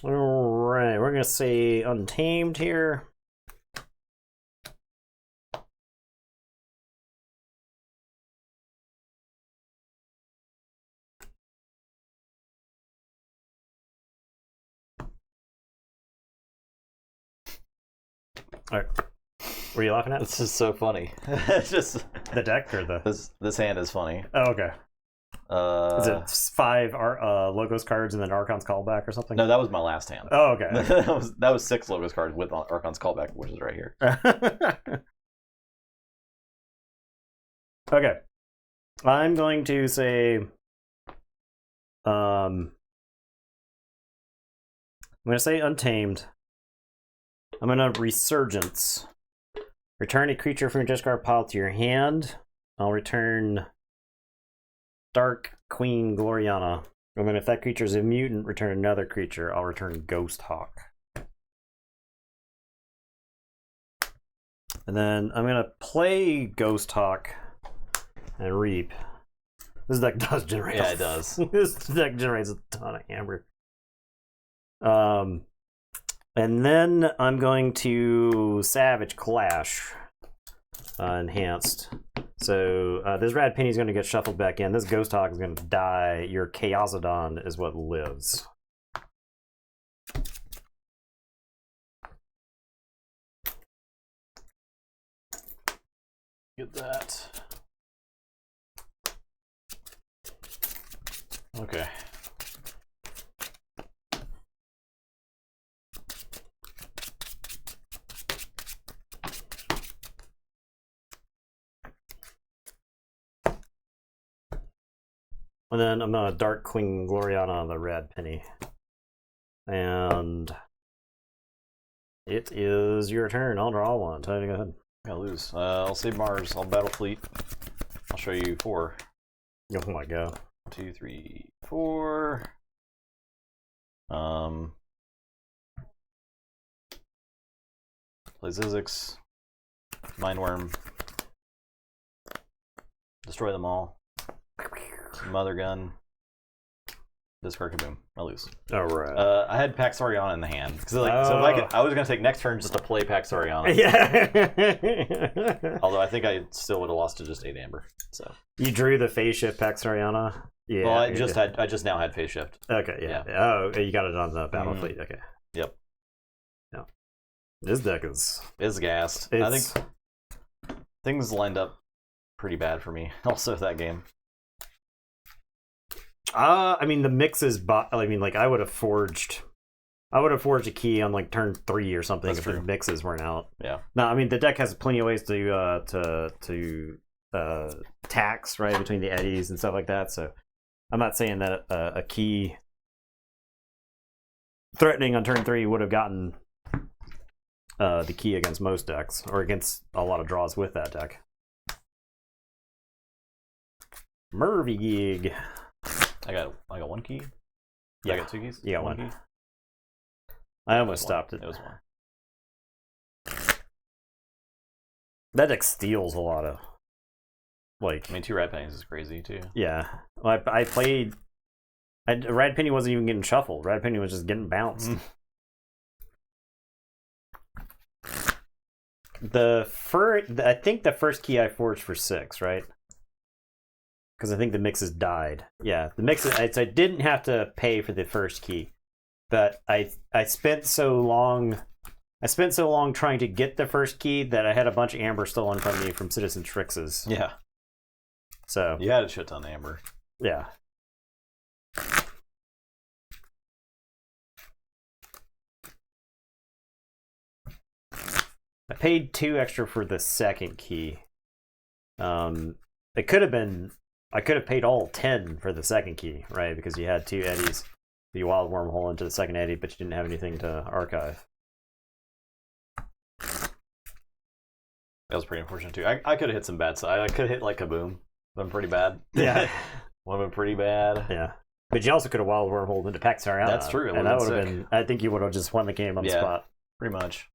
Alright, we're gonna say Untamed here. Alright. Were you laughing at? This is so funny. It's just The deck or the... this hand is funny. Oh, okay. Is it 5 Logos cards and then Archon's Callback or something? No, that was my last hand. Oh, okay. that was 6 Logos cards with Archon's Callback, which is right here. Okay. I'm going to say... I'm going to say Untamed. I'm going to Resurgence. Return a creature from your discard pile to your hand. I'll return Dark Queen Gloriana. And then if that creature is a mutant, return another creature. I'll return Ghost Hawk. And then I'm going to play Ghost Hawk and Reap. This deck does generate. Yeah, it does. This deck generates a ton of amber. And then I'm going to Savage Clash enhanced. So this Rad Penny is going to get shuffled back in. This Ghost Hawk is going to die. Your Chaosodon is what lives. Get that. Okay. And then I'm going to Dark Queen Gloriana on the Rad Penny. And it is your turn. I'll draw one. Time to go ahead. I lose. I'll save Mars. I'll Battle Fleet. I'll show you 4. Oh my god. 2, 3, 4. Play Zizix. Mindworm. Destroy them all. Mother Gun. Discard Kaboom. I lose. Alright. I had Pax Oriana in the hand. So if I was going to take next turn just to play Pax Oriana. Yeah. Although I think I still would have lost to just 8 Amber. So You drew the Phase Shift Pax Oriana? Yeah. Well, I just now had Phase Shift. Okay, yeah. Oh, you got it on the Battle Fleet. Okay. Yep. Yeah. This deck is gassed. I think things lined up pretty bad for me also that game. I mean, the mix is I mean, like, I would have forged I would have forged a key on like turn 3 or something That's if true. the mixes weren't out. Yeah. No, I mean the deck has plenty of ways to tax right between the eddies and stuff like that. So I'm not saying that a key threatening on turn 3 would have gotten the key against most decks or against a lot of draws with that deck. Mervy gig. I got 1 key. Yeah, I got 2 keys. You got 1. key. I almost stopped it. It was 1. That deck steals a lot of, like. I mean, 2 red pennies is crazy too. Yeah, well, I played. Red Penny wasn't even getting shuffled. Red Penny was just getting bounced. I think the first key I forged for 6, right? Because I think the mixes died. Yeah, the mixes. I didn't have to pay for the first key, but I spent so long. I spent so long trying to get the first key that I had a bunch of amber stolen from me from Citizen Trixes. Yeah. So You had a shit ton of amber. yeah. I paid 2 extra for the second key. It could have been. I could have paid all 10 for the second key, right? Because you had 2 eddies. You wild wormhole into the second eddy, but you didn't have anything to archive. That was pretty unfortunate too. I could have hit some bad side. I could have hit like Kaboom. Been pretty bad. Yeah. Would have been pretty bad. Yeah. But you also could have wild wormholed into Pax Ariana. That's true. It And that would've would have been been. I think you would have just won the game on the spot. Pretty much.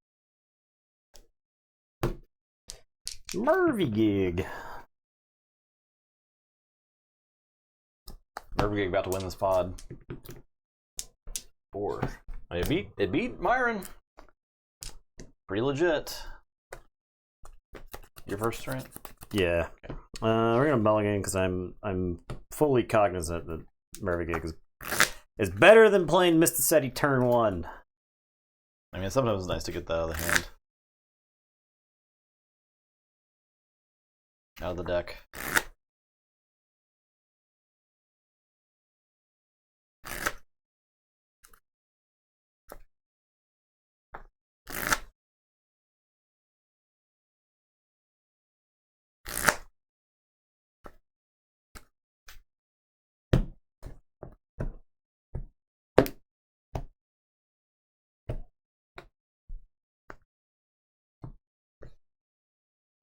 Mervy gig. Mervy about to win this pod. 4. It beat Myron. Pretty legit. Your first turn? Yeah. Okay. We're gonna mulligan because I'm fully cognizant that Mervy gig is better than playing Mysticetti turn 1. I mean, sometimes it's nice to get that out of the hand. Out of the deck.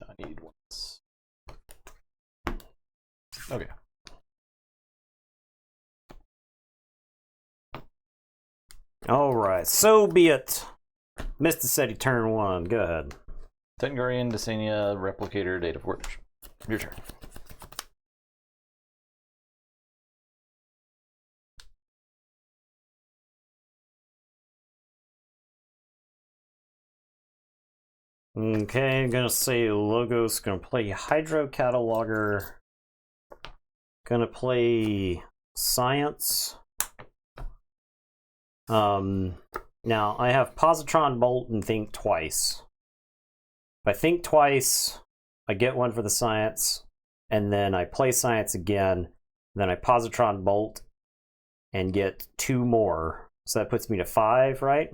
I need once. Okay. Alright, so be it. Mysticetti turn 1, go ahead. Tengarian, Desania, Replicator, Data Forge. Your turn. Okay, I'm gonna say Logos, gonna play Hydro Cataloger. Gonna play Science. Now I have Positron Bolt and Think Twice. If I think twice, I get 1 for the Science, and then I play Science again, then I Positron Bolt and get 2 more. So that puts me to 5, right?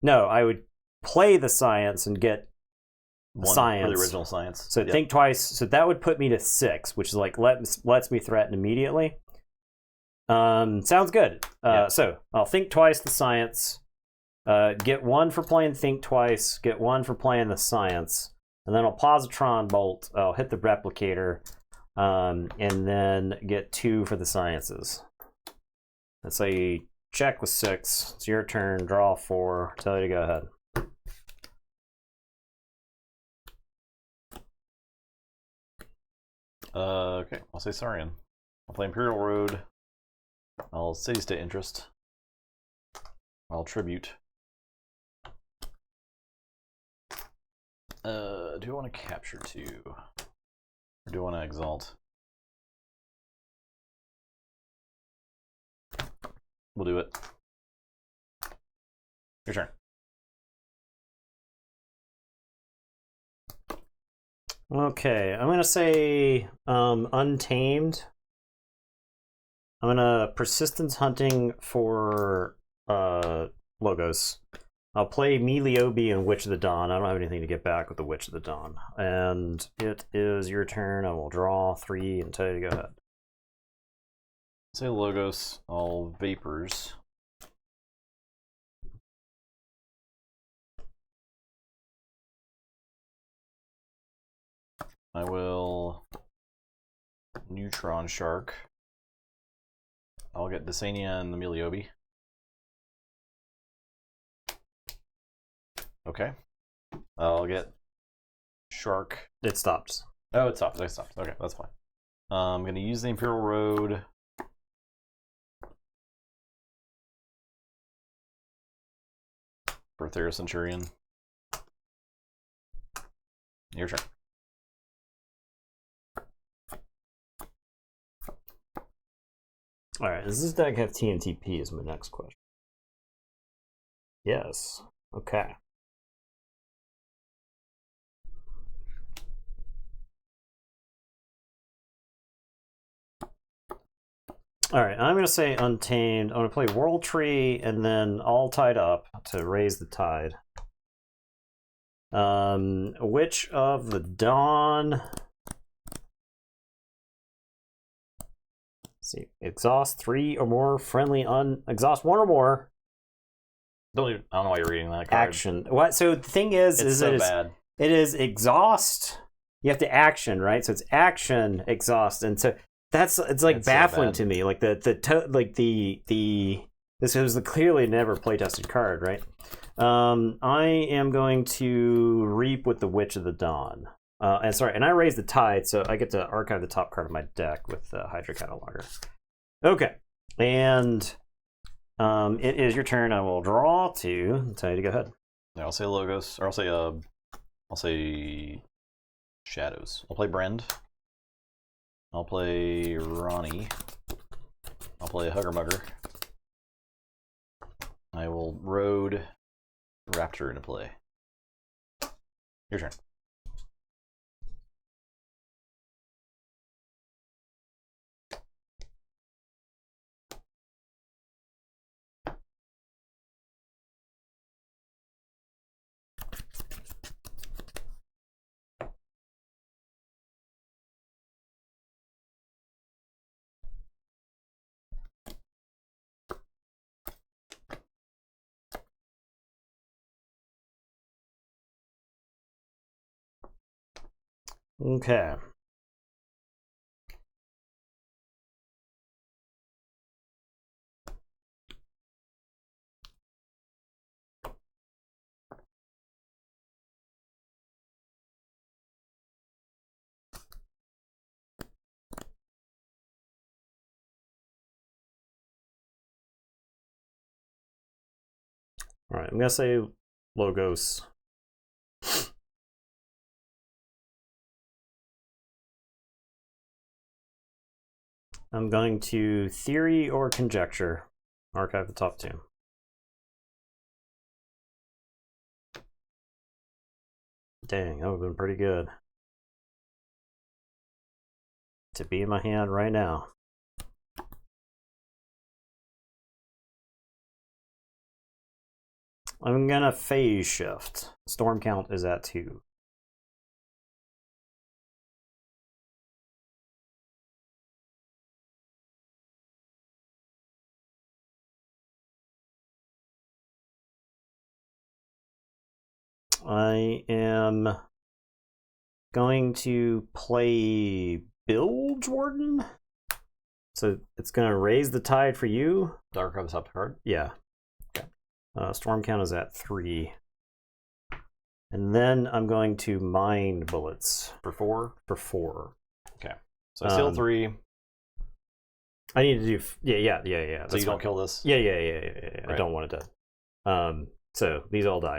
No, I would play the Science and get 1 Science. for the original Science. So Yep. think twice. So that would put me to 6, which is like lets me threaten immediately. Sounds good. So I'll think twice the Science. Get 1 for playing Think Twice. Get 1 for playing the Science, and then I'll Positron Bolt. I'll hit the Replicator, and then get 2 for the Sciences. Let's say check with 6. It's your turn. Draw 4. Tell you to go ahead. Okay, I'll say Saurian. I'll play Imperial Road. I'll City State Interest. I'll Tribute. Do I want to capture 2? Or do I want to Exalt? We'll do it. Your turn. Okay, I'm gonna say Untamed. I'm gonna Persistence Hunting for Logos. I'll play Meliobi and Witch of the Dawn. I don't have anything to get back with the Witch of the Dawn. And it is your turn. I will draw 3 and tell you to go ahead. Say Logos, all vapors. I will Neutron Shark. I'll get Desania and the Meliobi. Okay. I'll get Shark. It stops. Oh, it stopped. It stopped. Okay, that's fine. I'm going to use the Imperial Road. For Thera Centurion. Your turn. Alright, does this deck have TNTP is my next question. Yes. Okay. Alright, I'm going to say Untamed. I'm going to play World Tree and then All Tied Up to raise the tide. Witch of the Dawn. Let's see, exhaust 3 or more friendly exhaust 1 or more. I don't know why you're reading that card. Action. What? So the thing is so bad. It is exhaust. You have to action, right? So it's action, exhaust, and so it's like baffling to me. Like this was clearly never play tested card, right? I am going to Reap with the Witch of the Dawn. And I raise the tide, so I get to archive the top card of my deck with the Hydra Cataloger. Okay, and it is your turn. I will draw 2. Tell you to go ahead. Yeah, I'll say Logos, or I'll say Shadows. I'll play Brend. I'll play Ronnie. I'll play Hugger Mugger. I will Road Raptor into play. Your turn. Okay. All right, I'm gonna say Logos. I'm going to Theory or Conjecture. Archive the top 2. Dang, that would have been pretty good. To be in my hand right now. I'm gonna Phase Shift. Storm count is at 2. I am going to play Bilge Warden. So it's going to raise the tide for you. Dark of the top card? Yeah. Okay. Storm count is at 3. And then I'm going to Mind Bullets. For 4? For 4. Okay. So I steal 3. I need to do... Yeah. So you don't kill this? Yeah. Right. I don't want it to. So these all die.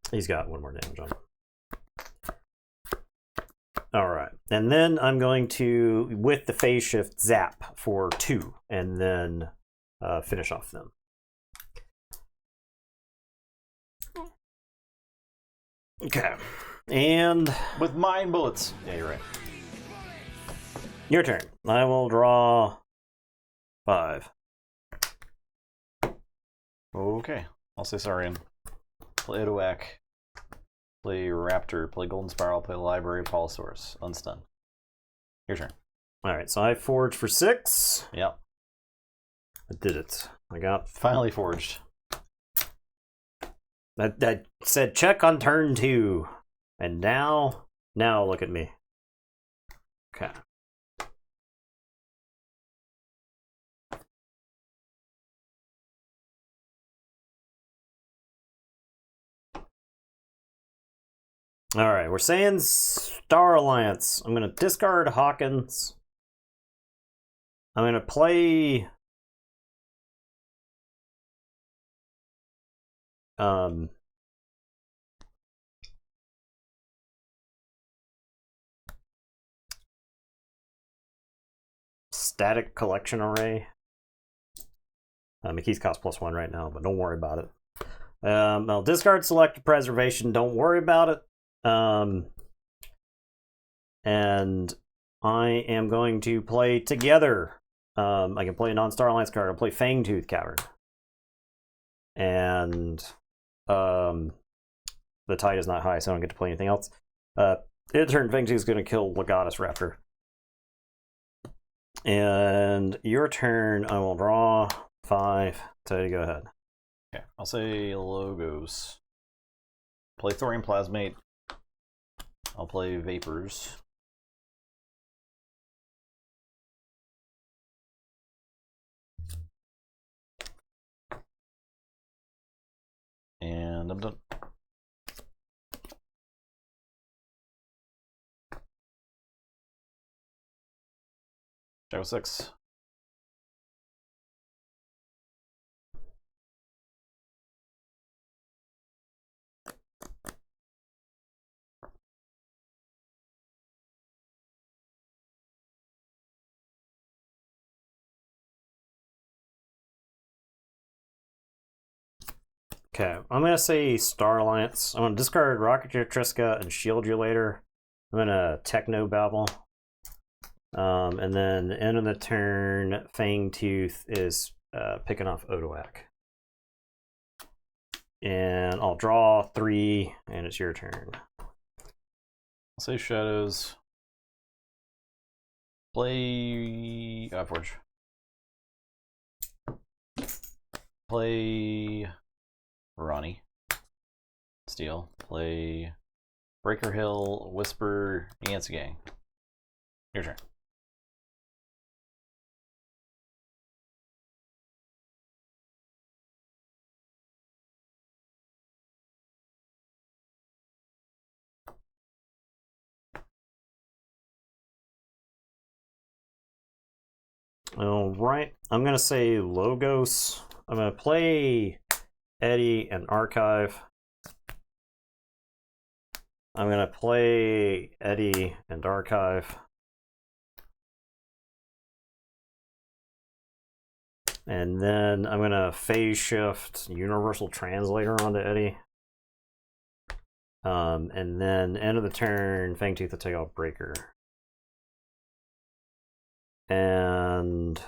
He's got 1 more damage on him. All right. And then I'm going to, with the Phase Shift, zap for 2, and then finish off them. Okay. And... with Mind Bullets. Yeah, you're right. Your turn. I will draw 5. Okay, I'll say Saurian. Play Odoak. Play Raptor. Play Golden Spiral. Play Library of Holosaurus. Unstun. Your turn. Alright, so I forged for 6. Yep. I did it. I got... Finally forged. That said check on turn 2. And now look at me. Okay. Alright, we're saying Star Alliance. I'm going to discard Hawkins. I'm going to play... Static Collection Array. McKee's cost +1 right now, but don't worry about it. I'll discard Selective Preservation. Don't worry about it. And I am going to play Together. I can play a non-Star Alliance card. I'll play Fangtooth Cavern. And the tide is not high, so I don't get to play anything else. In turn, Fangtooth is going to kill Legatus Raptor. And your turn, I will draw 5. So you go ahead. Okay, I'll say Logos. Play Thorium Plasmate. I'll play Vapors. And I'm done. Shadow 6. Okay, I'm going to say Star Alliance. I'm going to discard Rocketeer Triska and Shield You later. I'm going to Techno Babble. And then end of the turn, Fangtooth is picking off Odoak. And I'll draw 3, and it's your turn. I'll say Shadows. Play Keyforge. Play Ronnie. Steel. Play Breaker Hill, Whisper, Yancy Gang. Your turn. All right, I'm going to say Logos. I'm going to play Eddie and Archive. I'm going to play Eddie and Archive. And then I'm going to phase shift Universal Translator onto Eddie. And then end of the turn, Fangtooth will take out Breaker. And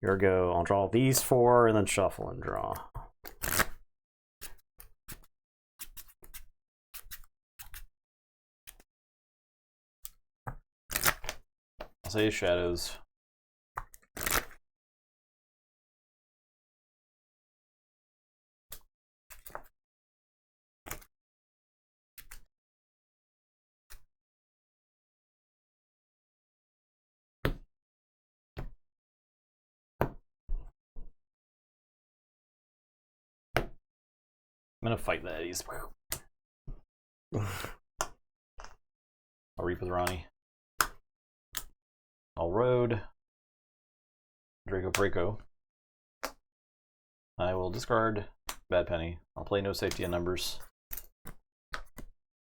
here we go. I'll draw these 4 and then shuffle and draw. I'll say Shadows. I'm gonna fight the Eddies. I'll reap with Ronnie. I'll road. Draco. I will discard Bad Penny. I'll play No Safety in Numbers.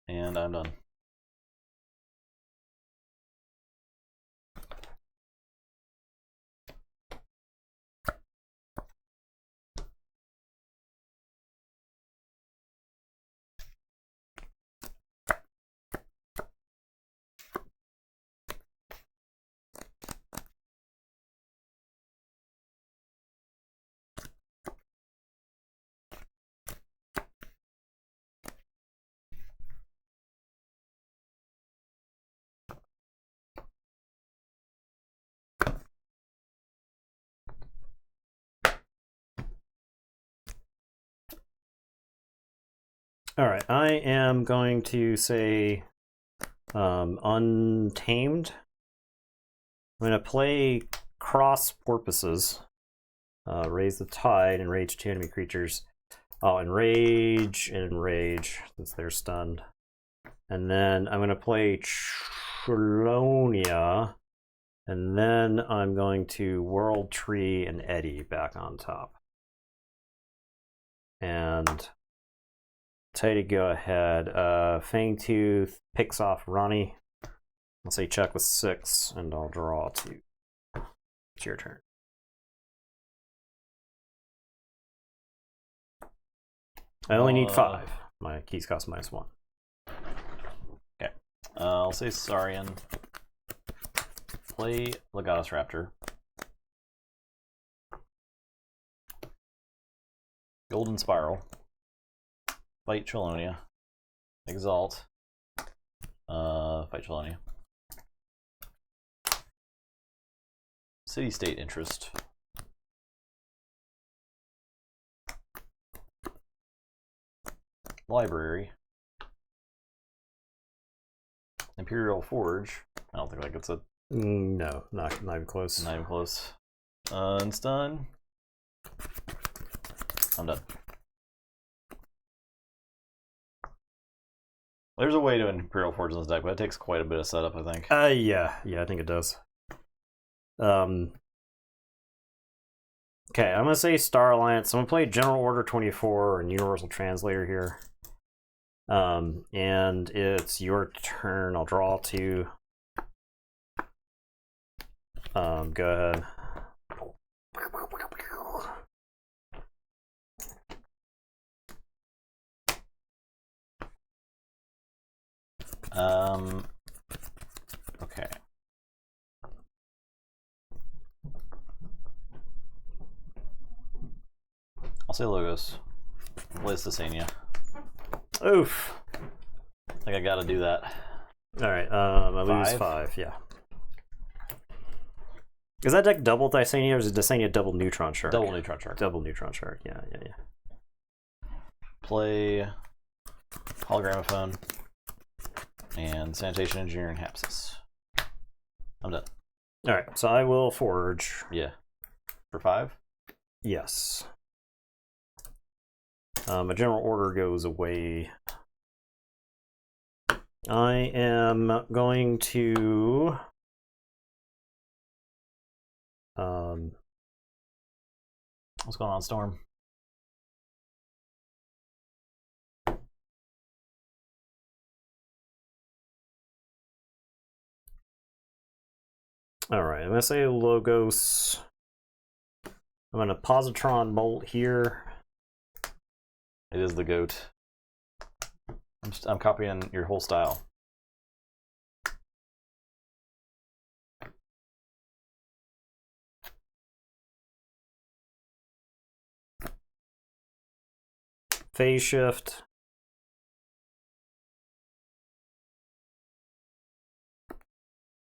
And I'm done. All right, I am going to say Untamed. I'm going to play Cross Porpoises. Raise the Tide, enrage 2 enemy creatures. Oh, enrage, since they're stunned. And then I'm going to play Trolonia. And then I'm going to World Tree and Eddy back on top. And tell you to go ahead. Fangtooth picks off Ronnie. I'll say check with 6, and I'll draw 2. It's your turn. I only need 5. My keys cost -1. Okay. I'll say Saurian. Play Legatus Raptor. Golden Spiral. Fight Trolonia. Exalt. Fight Trolonia. City-State Interest. Library. Imperial Forge. I don't think that gets a... No, not even close. Not even close. Unstun. I'm done. There's a way to Imperial Forge in this deck, but it takes quite a bit of setup, I think. Yeah, I think it does. Okay, I'm gonna say Star Alliance. I'm gonna play General Order 24 and Universal Translator here. And it's your turn. I'll draw 2. Go ahead. Okay. I'll say Logos. Play Sasania. Oof. I think I gotta do that. Alright, I lose 5, yeah. Is that deck double Dysania, or is it Dysania double Neutron Shark? Double Neutron Shark. Double Neutron Shark, yeah. Play Hologramophone and Sanitation Engineer and Hapsis. I'm done. Alright, so I will Forge. Yeah. For 5? Yes. A General Order goes away. I am going to... What's going on, Storm? Alright, I'm going to say Logos. I'm going to Positron Bolt here. It is the GOAT. I'm copying your whole style. Phase Shift.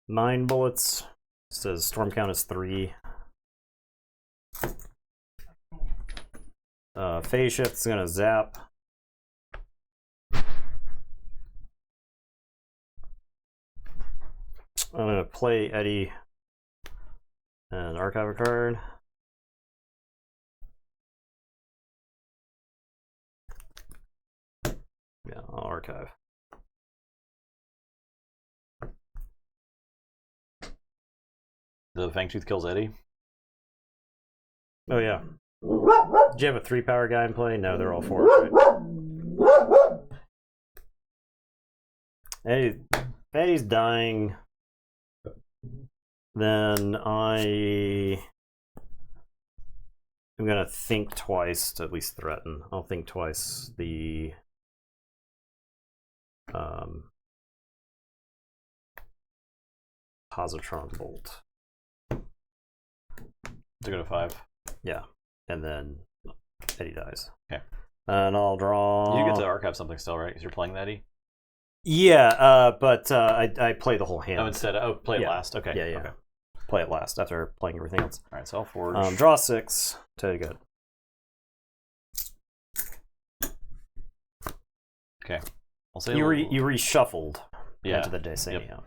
Mind Bullets. It says Storm count is 3. Phase Shift is gonna zap. I'm gonna play Eddy and archive a card. Yeah, I'll archive. The Fangtooth kills Eddy. Oh yeah. Do you have a 3-power guy in play? No, they're all 4. Right? Eddy's dying. Then I am gonna think twice to at least threaten. I'll think twice. The Positron Bolt. To go to 5. Yeah, and then Eddy dies. Okay. And I'll draw. You get to archive something still, right? Because you're playing the Eddy. Yeah, but I play the whole hand. Oh, instead. Oh, play it last. Okay. Yeah. Okay. Play it last after playing everything else. All right. So I'll forge. Draw 6. Totally good. Okay. I'll say You reshuffled into the Dysania. Yep.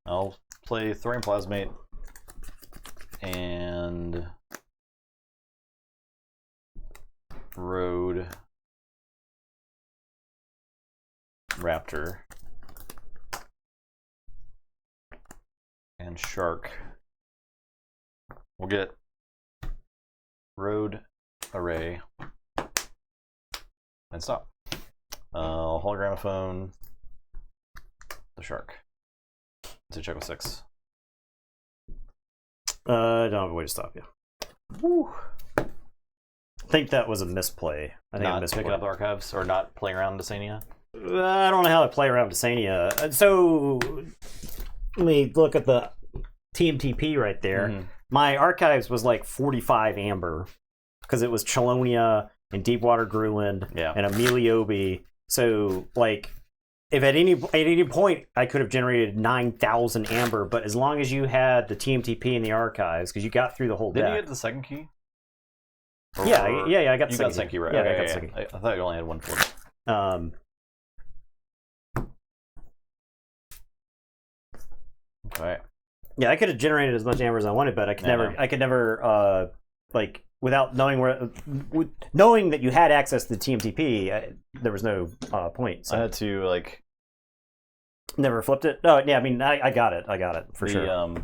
I'll play Thorium Plasmate and Road Raptor and Shark. We'll get Road Array and stop. Hologramophone the Shark. So check with 6. I don't have a way to stop you. Woo. I think that was a misplay. I think not picking up archives or not playing around Dysania. I don't know how I play around Dysania. So let me look at the TMTP right there. Mm-hmm. My archives was like 45 amber because it was Chelonia and Deepwater Gruland and Ameliobi. So like, if at any point I could have generated 9,000 amber, but as long as you had the TMTP in the archives, because you got through the whole deck. Did you get the second key? Yeah, I got the second key. You got the second key, right? Yeah, okay, I got the second key. I thought you only had one for it. Okay. Yeah, I could have generated as much amber as I wanted, but I could never like without knowing knowing that you had access to the TMTP, there was no point. So I had to like never flipped it. Oh yeah, I mean I got it for sure.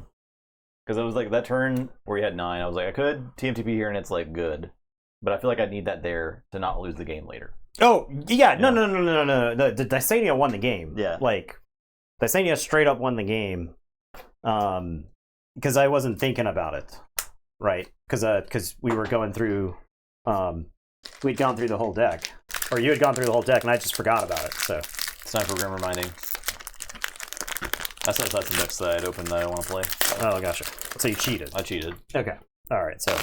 Because it was like that turn where you had 9. I was like, I could TMTP here and it's like good, but I feel like I need that there to not lose the game later. Oh yeah, no. The Dysania won the game. Yeah, like Dysania straight up won the game. Because I wasn't thinking about it, right? Because we were going through, we'd gone through the whole deck, or you had gone through the whole deck, and I just forgot about it. So it's time for Grim Reminding. I set aside some decks that I'd opened that I want to play. Oh, gotcha. So you cheated. I cheated. Okay. All right. So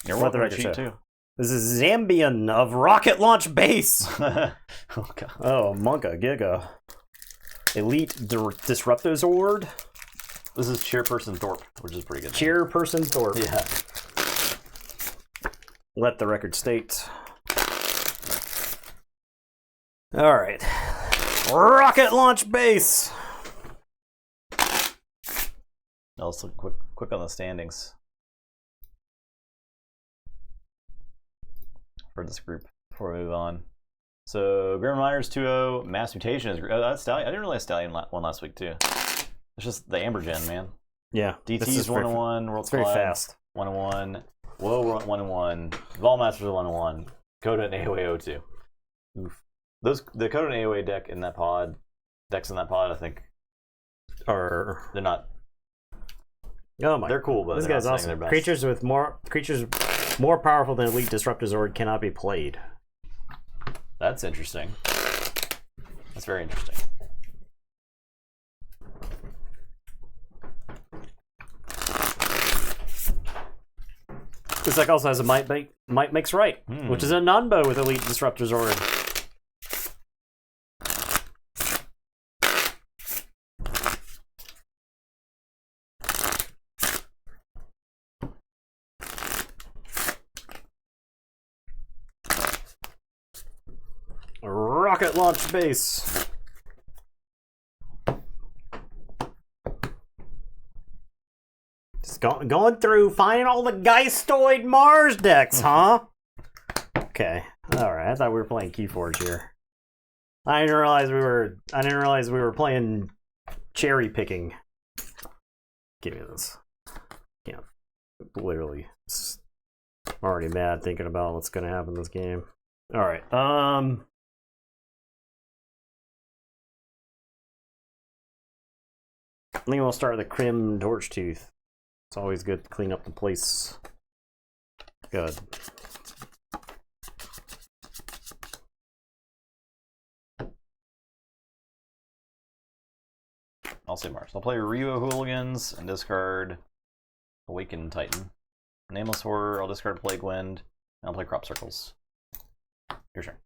you're welcome to cheat too. This is Zambian of Rocket Launch Base. Oh god. Oh, Monka Giga. Elite Disruptozord. This is Chairperson Thorpe, which is pretty good. Chairperson Thorpe. Yeah. Let the record state. All right. Rocket Launch Base. Now let's look quick on the standings for this group before we move on. So Grim Miners 2-0, Mass Mutation is that's Stallion. I didn't realize Stallion won last week too. It's just the Amber Gen, man. Yeah. DT's 1-1, World's very fast. 1-1, Woe 1-1, Vol Masters 1-1, Coda and AOA 0-2. Oof. The Coda and AOA decks in that pod, I think, they're not. Oh my! They're cool, but this guy's awesome. Creatures more powerful than Elite Disruptozord cannot be played. That's interesting. That's very interesting. This deck also has a Might Makes Right, which is a non-bow with Elite Disruptozord. Rocket Launch Base. Just going through, finding all the Geistoid Mars decks, huh? Okay, all right. I thought we were playing Keyforge here. I didn't realize we were playing cherry picking. Give me this. Yeah, literally. I'm already mad thinking about what's gonna happen in this game. All right. I think we'll start with the Crim Torchtooth. It's always good to clean up the place. Good. I'll say Mars. I'll play Ryo Hooligans and discard Awakened Titan. Nameless Horror, I'll discard Plague Wind, and I'll play Crop Circles. Your turn.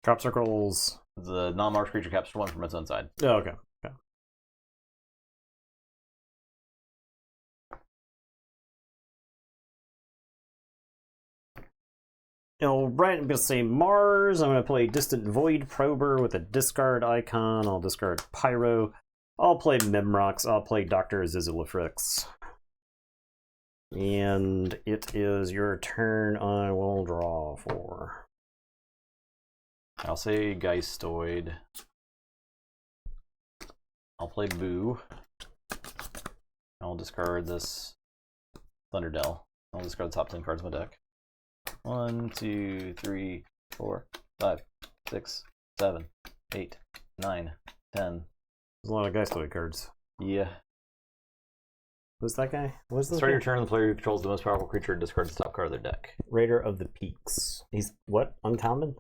Crop Circles. The non-marked creature captures 1 from its own side. Oh, okay. Okay. Alright, I'm going to say Mars. I'm going to play Distant Void Prober with a discard icon. I'll discard Pyro. I'll play Memrox. I'll play Dr. Zizilifrix. And it is your turn. I will draw 4. I'll say Geistoid. I'll play Boo. I'll discard this Thunderdell. I'll discard the top 10 cards of my deck. 1, 2, 3, 4, 5, 6, 7, 8, 9, 10. There's a lot of Geistoid cards. Yeah. Who's that guy? What's the Start your turn, the player who controls the most powerful creature discards the top card of their deck. Raider of the Peaks. He's what? Uncommon?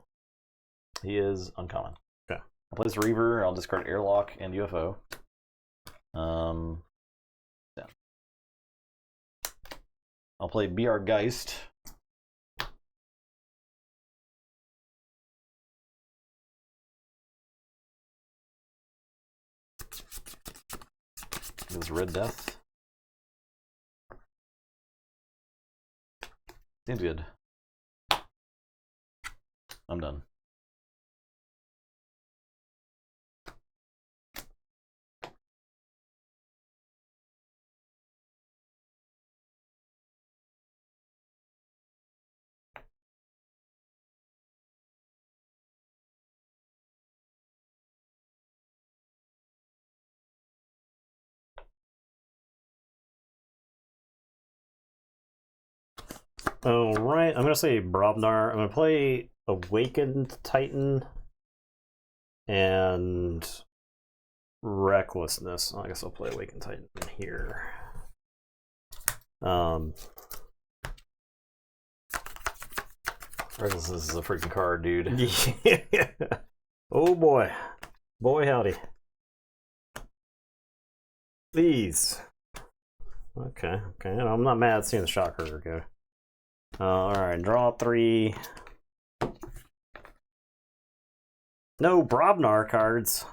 He is uncommon. Okay. I'll play this Reaver. I'll discard Airlock and UFO. Yeah. I'll play BR Geist. This is Red Death. Seems good. I'm done. Alright, I'm going to say Brobnar. I'm going to play Awakened Titan and Recklessness. I guess I'll play Awakened Titan here. Recklessness is a freaking card, dude. Yeah. Oh boy. Boy howdy. These. Okay. I'm not mad at seeing the Shocker go. Alright, draw 3. No Brobnar cards.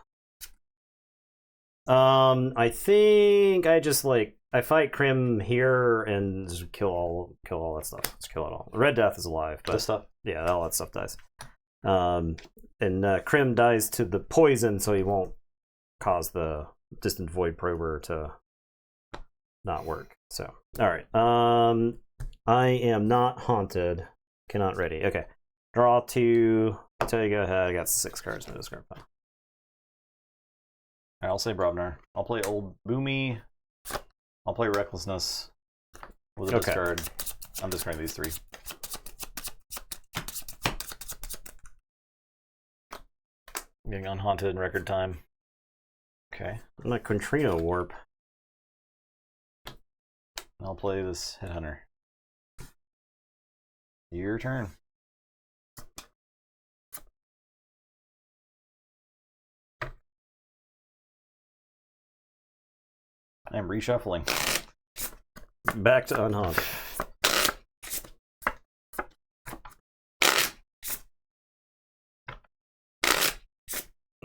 I think I just I fight Krim here and just kill all that stuff. Let's kill it all. Red Death is alive, but This stuff? yeah, all that stuff dies. And Krim dies to the poison, so he won't cause the Distant Void Prober to not work. So, alright. I am not haunted. Cannot ready. Okay. Draw 2. Until you go ahead. I got 6 cards in my discard pile. I'll say Brobnar. I'll play Old Boomy. I'll play Recklessness with a discard. I'm discarding these 3. Getting unhaunted in record time. Okay. I'm a Contrino Warp. I'll play this Headhunter. Your turn. I'm reshuffling. Back to unhaunted.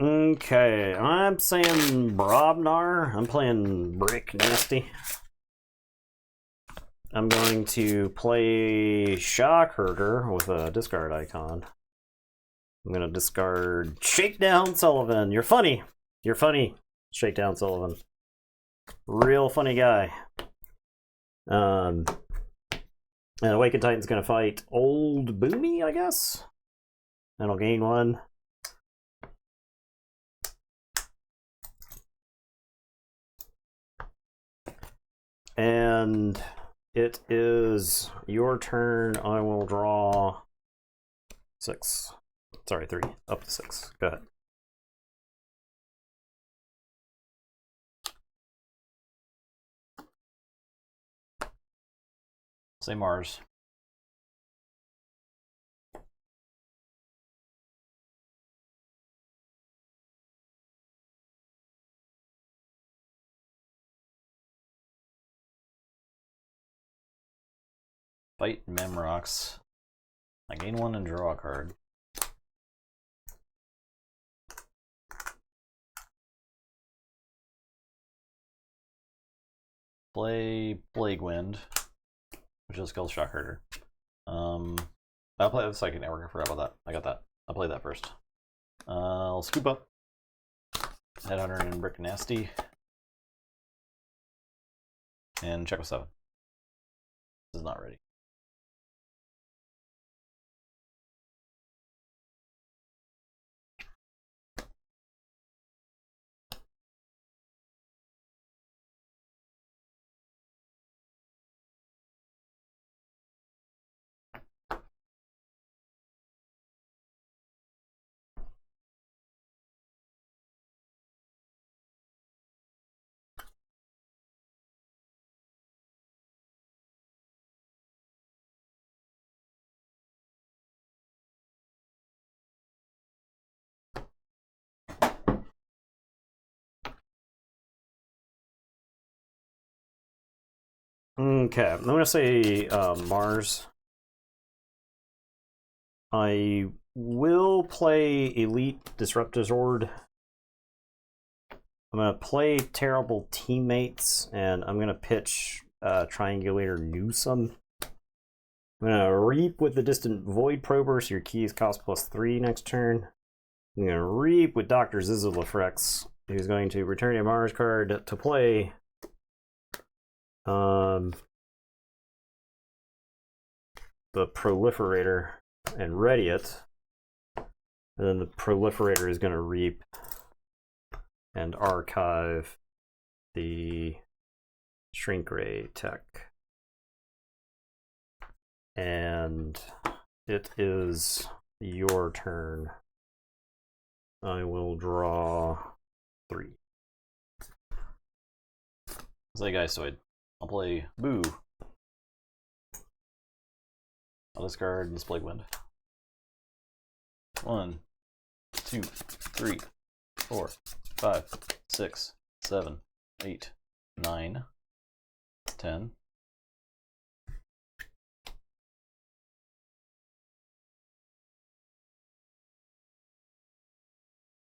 Okay, I'm saying Brobnar. I'm playing Brick Nasty. I'm going to play Shockherder with a discard icon. I'm going to discard Shakedown Sullivan. You're funny. You're funny, Shakedown Sullivan. Real funny guy. And Awakened Titan's going to fight Old Boomy, I guess. And I'll gain 1. And it is your turn. I will draw 6. Sorry, 3. Up to 6. Go ahead. Say Mars. Fight Memrox. I gain 1 and draw a card. Play Plague Wind, which is Skull Shockherder. I'll play the Psychic Network. I forgot about that. I got that. I'll play that first. I'll scoop up Headhunter and Brick Nasty. And check with 7. This is not ready. Okay, I'm gonna say Mars. I will play Elite Disruptor Zord. I'm gonna play Terrible Teammates, and I'm gonna pitch Triangulator Newsome. I'm gonna Reap with the Distant Void Prober, so your keys cost +3 next turn. I'm gonna Reap with Dr. Zizzlefrex, who's going to return a Mars card to play. The Proliferator and ready it. And then the Proliferator is going to Reap and archive the Shrink Ray tech. And it is your turn. I will draw 3. Zeitgeistoid. I'll play Boo. I'll discard Display Wind. 1, 2, 3, 4, 5, 6, 7, 8, 9, 10.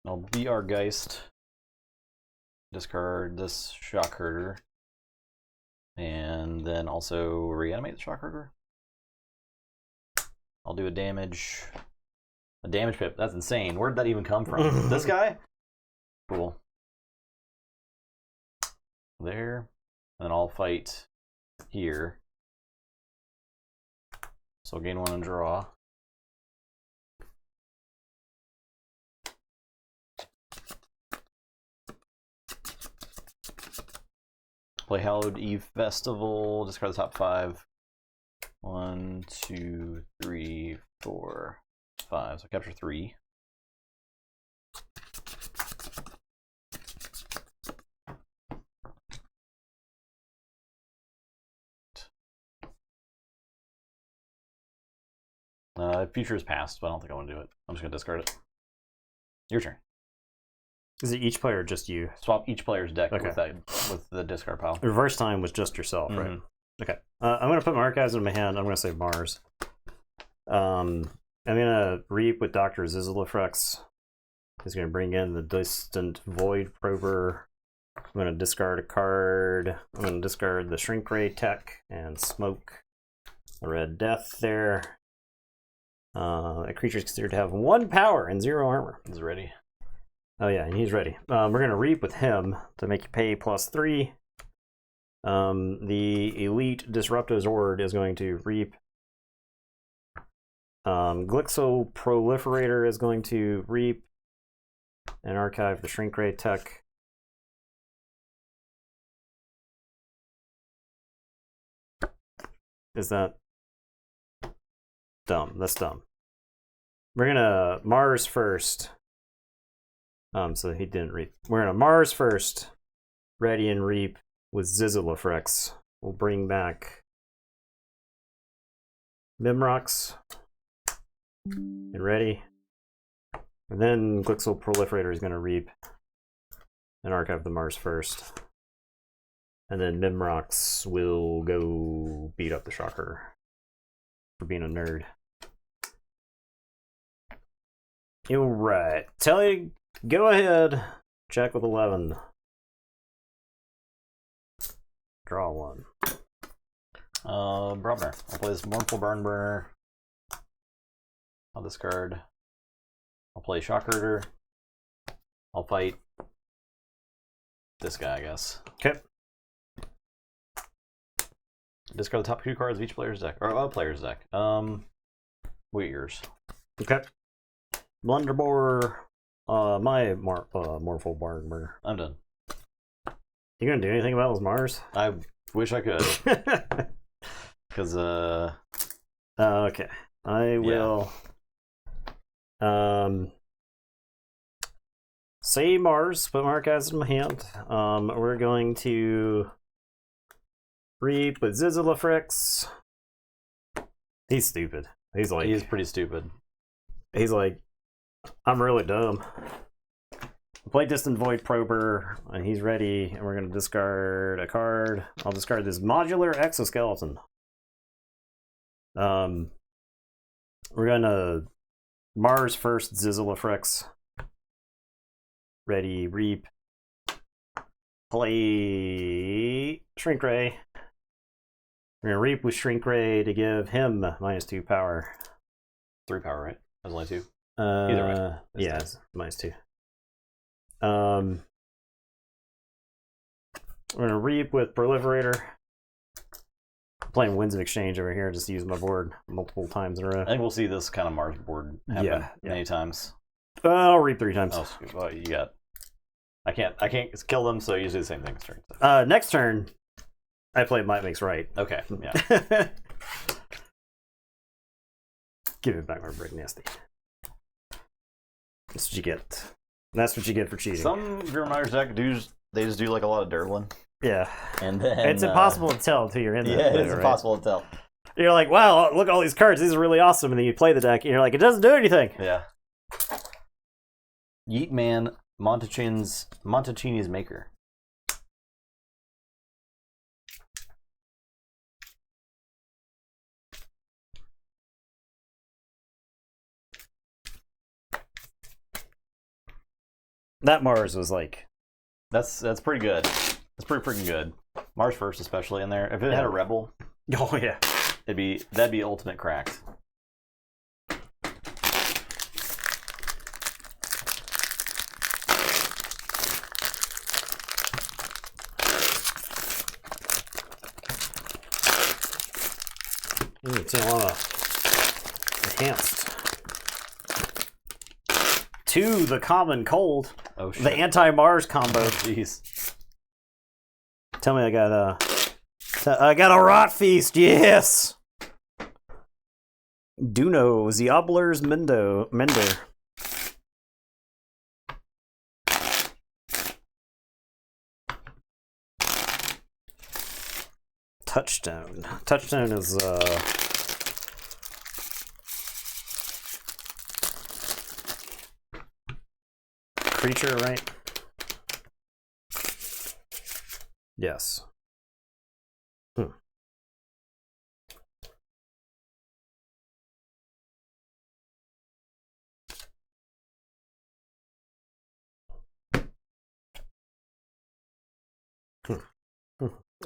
I'll be our Geist. Discard this Shock Herder. And then also reanimate the Shock Herder. I'll do a damage pip. That's insane. Where did that even come from? This guy? Cool. There. And then I'll fight here. So I'll gain 1 and draw. Play Hallowed Eve Festival. Discard the top 5. 1, 2, 3, 4, 5. So I capture 3. Future is past, but I don't think I want to do it. I'm just going to discard it. Your turn. Is it each player or just you? Swap each player's deck with the discard pile. Reverse time was just yourself, right? Okay. I'm going to put my archives in my hand. I'm going to say Mars. I'm going to Reap with Dr. Zizzlefrex. He's going to bring in the Distant Void Prober. I'm going to discard a card. I'm going to discard the Shrink Ray tech and smoke the Red Death there. A creature is considered to have 1 power and 0 armor. He's ready. Oh yeah, and he's ready. We're going to Reap with him to make you pay +3. The Elite Disruptor Zord is going to Reap. Glixo Proliferator is going to Reap and archive the Shrink Ray tech. Is that dumb? That's dumb. We're gonna Mars first. So he didn't Reap. We're gonna Mars first. Ready and Reap with Zizzlefrex. We'll bring back Mimrox. And ready. And then Glixel Proliferator is gonna Reap and archive the Mars first. And then Mimrox will go beat up the Shocker for being a nerd. You're right. Telly, go ahead. Check with 11. Draw 1. Brobner. I'll play this Mournful Barn Burner. I'll discard. I'll play Shockherder. I'll fight this guy, I guess. Okay. Discard the top 2 cards of each player's deck. Or a player's deck. Wait yours. Okay. Blunderbore. My Morphle Barn Burner. I'm done. You gonna do anything about those Mars? I wish I could. Because, okay. I will. Say Mars, put Mark as in my hand. We're going to Reap with Zizzlefrix. He's stupid. He's like, he is pretty stupid. He's like, I'm really dumb. Play Distant Void Prober, and he's ready, and we're going to discard a card. I'll discard this Modular Exoskeleton. We're going to Mars first, Zizzlefrix. Ready, Reap. Play Shrink Ray. We're going to Reap with Shrink Ray to give him -2 power. 3 power, right? There's only 2. Either way. Yeah, it's -2. We're gonna Reap with Proliferator. I'm playing Winds of Exchange over here, just to use my board multiple times in a row. I think we'll see this kind of Mars board happen many times. I'll Reap 3 times. Oh, well, you got. I can't kill them, so usually the same thing. Next turn, I play Might Makes Right. Okay, yeah. Give it back, my Break Nasty. That's what you get. That's what you get for cheating. Some Grim Myers deck they just do like a lot of Derlin. Yeah. And then it's impossible to tell until you're in there. Yeah, it's impossible to tell. You're like, wow, look at all these cards. These are really awesome. And then you play the deck, and you're like, it doesn't do anything. Yeah. Yeet Man, Montalcini's Maker. That Mars was like, that's pretty good. That's pretty freaking good. Mars first, especially in there. If it had a Rebel, oh yeah, that'd be ultimate cracked. It's a lot of enhanced. To the common cold. Oh shit. The anti-Mars combo. Jeez. Tell me I got a Rot Feast, yes! Duno, Ziobler's Mender. Touchstone. Touchstone is creature, right? Yes.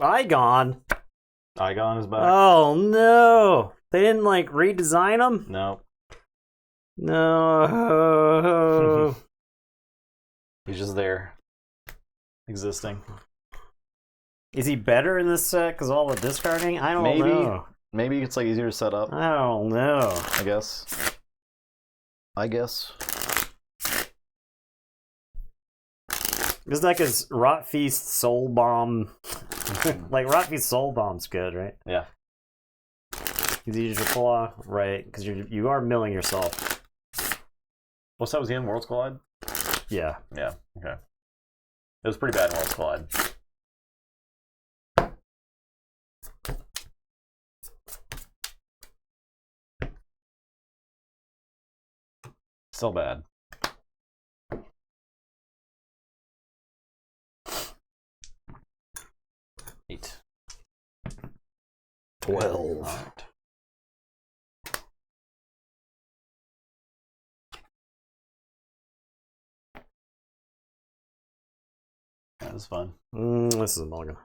Igon. Igon is back. Oh no! They didn't like redesign him? No. No. He's just there. Existing. Is he better in this set because all the discarding? I don't know. Maybe it's like easier to set up. I don't know. I guess. This deck is Rot Feast, Soul Bomb. Like, Rot Feast, Soul Bomb's good, right? Yeah. He's easy to pull off, right? Because you are milling yourself. What's that? Was he in Worlds Collide? Yeah. Yeah, okay. It was pretty bad in Worlds Collide. Still bad. Eight. 12. Right. That was fun. This is a mulligan.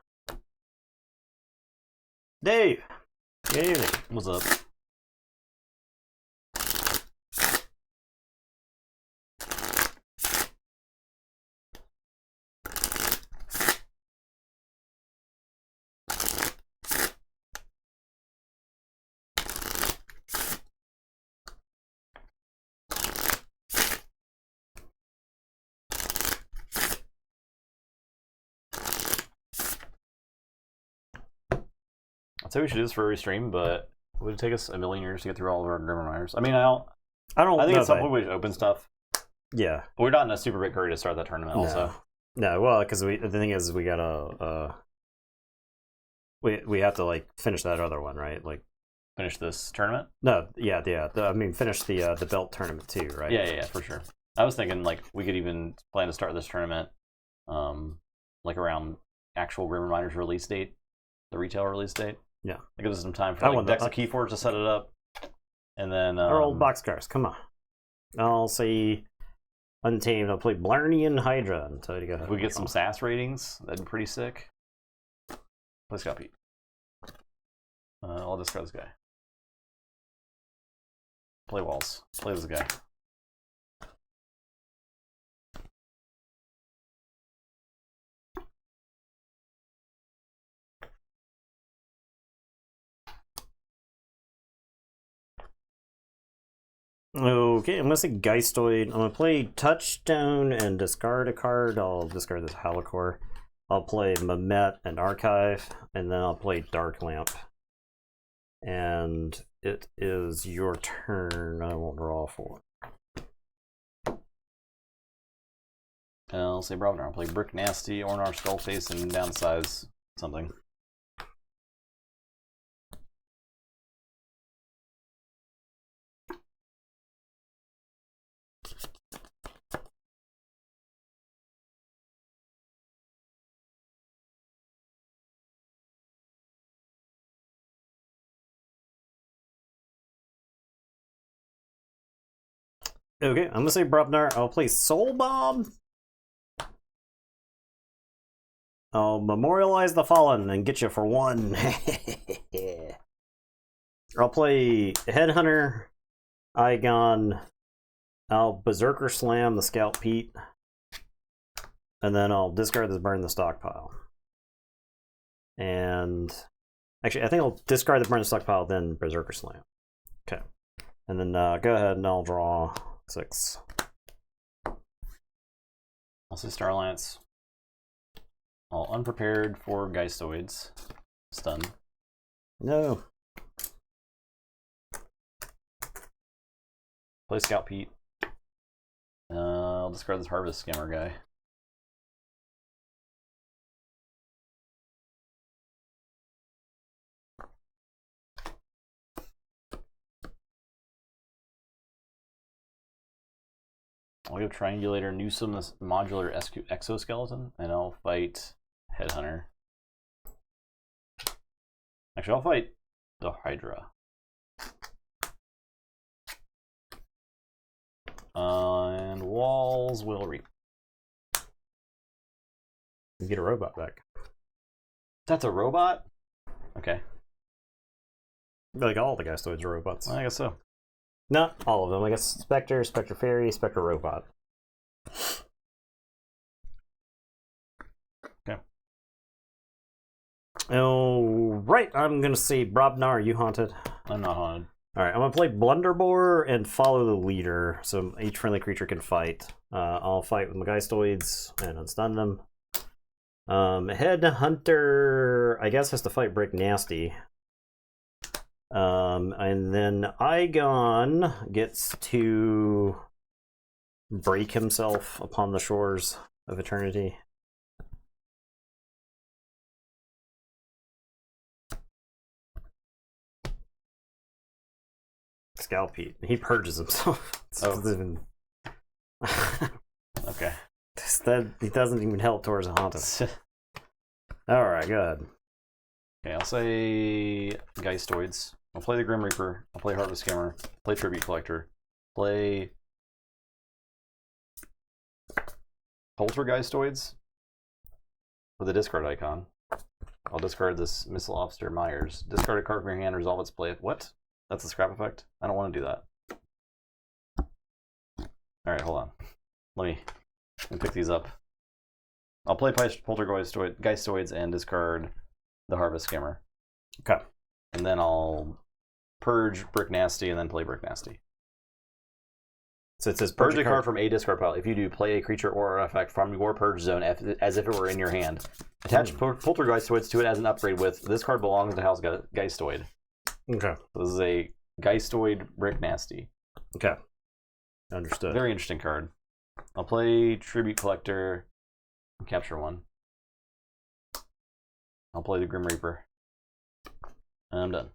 Dave! Good evening. What's up? I'd say we should do this for every stream, but it would take us a million years to get through all of our Grim Reminders. I mean, I think at some point we should open stuff. Yeah. We're not in a super big hurry to start that tournament, also. No, well, because the thing is, we gotta we have to like finish that other one, right? Like finish this tournament. No, yeah. I mean, finish the belt tournament too, right? Yeah, for sure. I was thinking like we could even plan to start this tournament, like around actual Grim Reminders release date, the retail release date. Yeah, that gives us some time for like Dex of Keyforge to set it up, and then our old boxcars. Come on, I'll say Untamed. I'll play Blarney and Hydra until you go ahead. If we get some SAS ratings, that'd be pretty sick. Play Scout Pete. I'll discard this guy. Play Walls. Play this guy. Okay, I'm gonna say Geistoid. I'm gonna play Touchstone and discard a card. I'll discard this Halacor. I'll play Mamet and Archive, and then I'll play Dark Lamp. And it is your turn. I won't draw 4. I'll say Brovnar. I'll play Brick Nasty, Ornar Skullface, and downsize something. Okay, I'm gonna say Brovnar. I'll play Soul Bomb. I'll memorialize the fallen and get you for 1. I'll play Headhunter, Igon. I'll Berserker Slam the Scout Pete. And then I'll discard this Burn the Stockpile. And actually, I think I'll discard the Burn the Stockpile, then Berserker Slam. Okay. And then go ahead and I'll draw 6. I'll say Starlance. All unprepared for Geistoids. Stun. No. Play Scout Pete. I'll discard this Harvest Scammer guy. I'll give Triangulator Newsome this modular exoskeleton, and I'll fight Headhunter. Actually, I'll fight the Hydra. And Walls will reap. You get a robot back. That's a robot? Okay. Like all the Geistoids are robots. I guess so. Not all of them. I guess Spectre, Spectre Fairy, Spectre Robot. Okay. Oh, right. I'm going to say Brovnar, are you haunted? I'm not haunted. Alright, I'm going to play Blunderbore and follow the leader, so each friendly creature can fight. I'll fight with my Geistoids and unstun them. Headhunter, I guess, has to fight Brick Nasty. And then Igon gets to break himself upon the shores of eternity. Scalpete. He purges himself. Oh. Okay. He doesn't even help towards a haunted. Alright, go ahead. Okay, I'll say Geistoids. I'll play the Grim Reaper. I'll play Harvest Scammer. Play Tribute Collector. Play Poltergeistoids with a discard icon. I'll discard this Missile Officer Myers. Discard a card from your hand, resolve its play. What? That's a scrap effect? I don't want to do that. Alright, hold on. Let me pick these up. I'll play Poltergeistoids and discard the Harvest Scammer. Okay. And then I'll purge Brick Nasty and then play Brick Nasty. So it says purge a card from a discard pile. If you do, play a creature or artifact from your purge zone as if it were in your hand. Attach Poltergeistoids to it as an upgrade with this card belongs to House Geistoid. Okay. So this is a Geistoid Brick Nasty. Okay. Understood. Very interesting card. I'll play Tribute Collector and capture one. I'll play the Grim Reaper. And I'm done.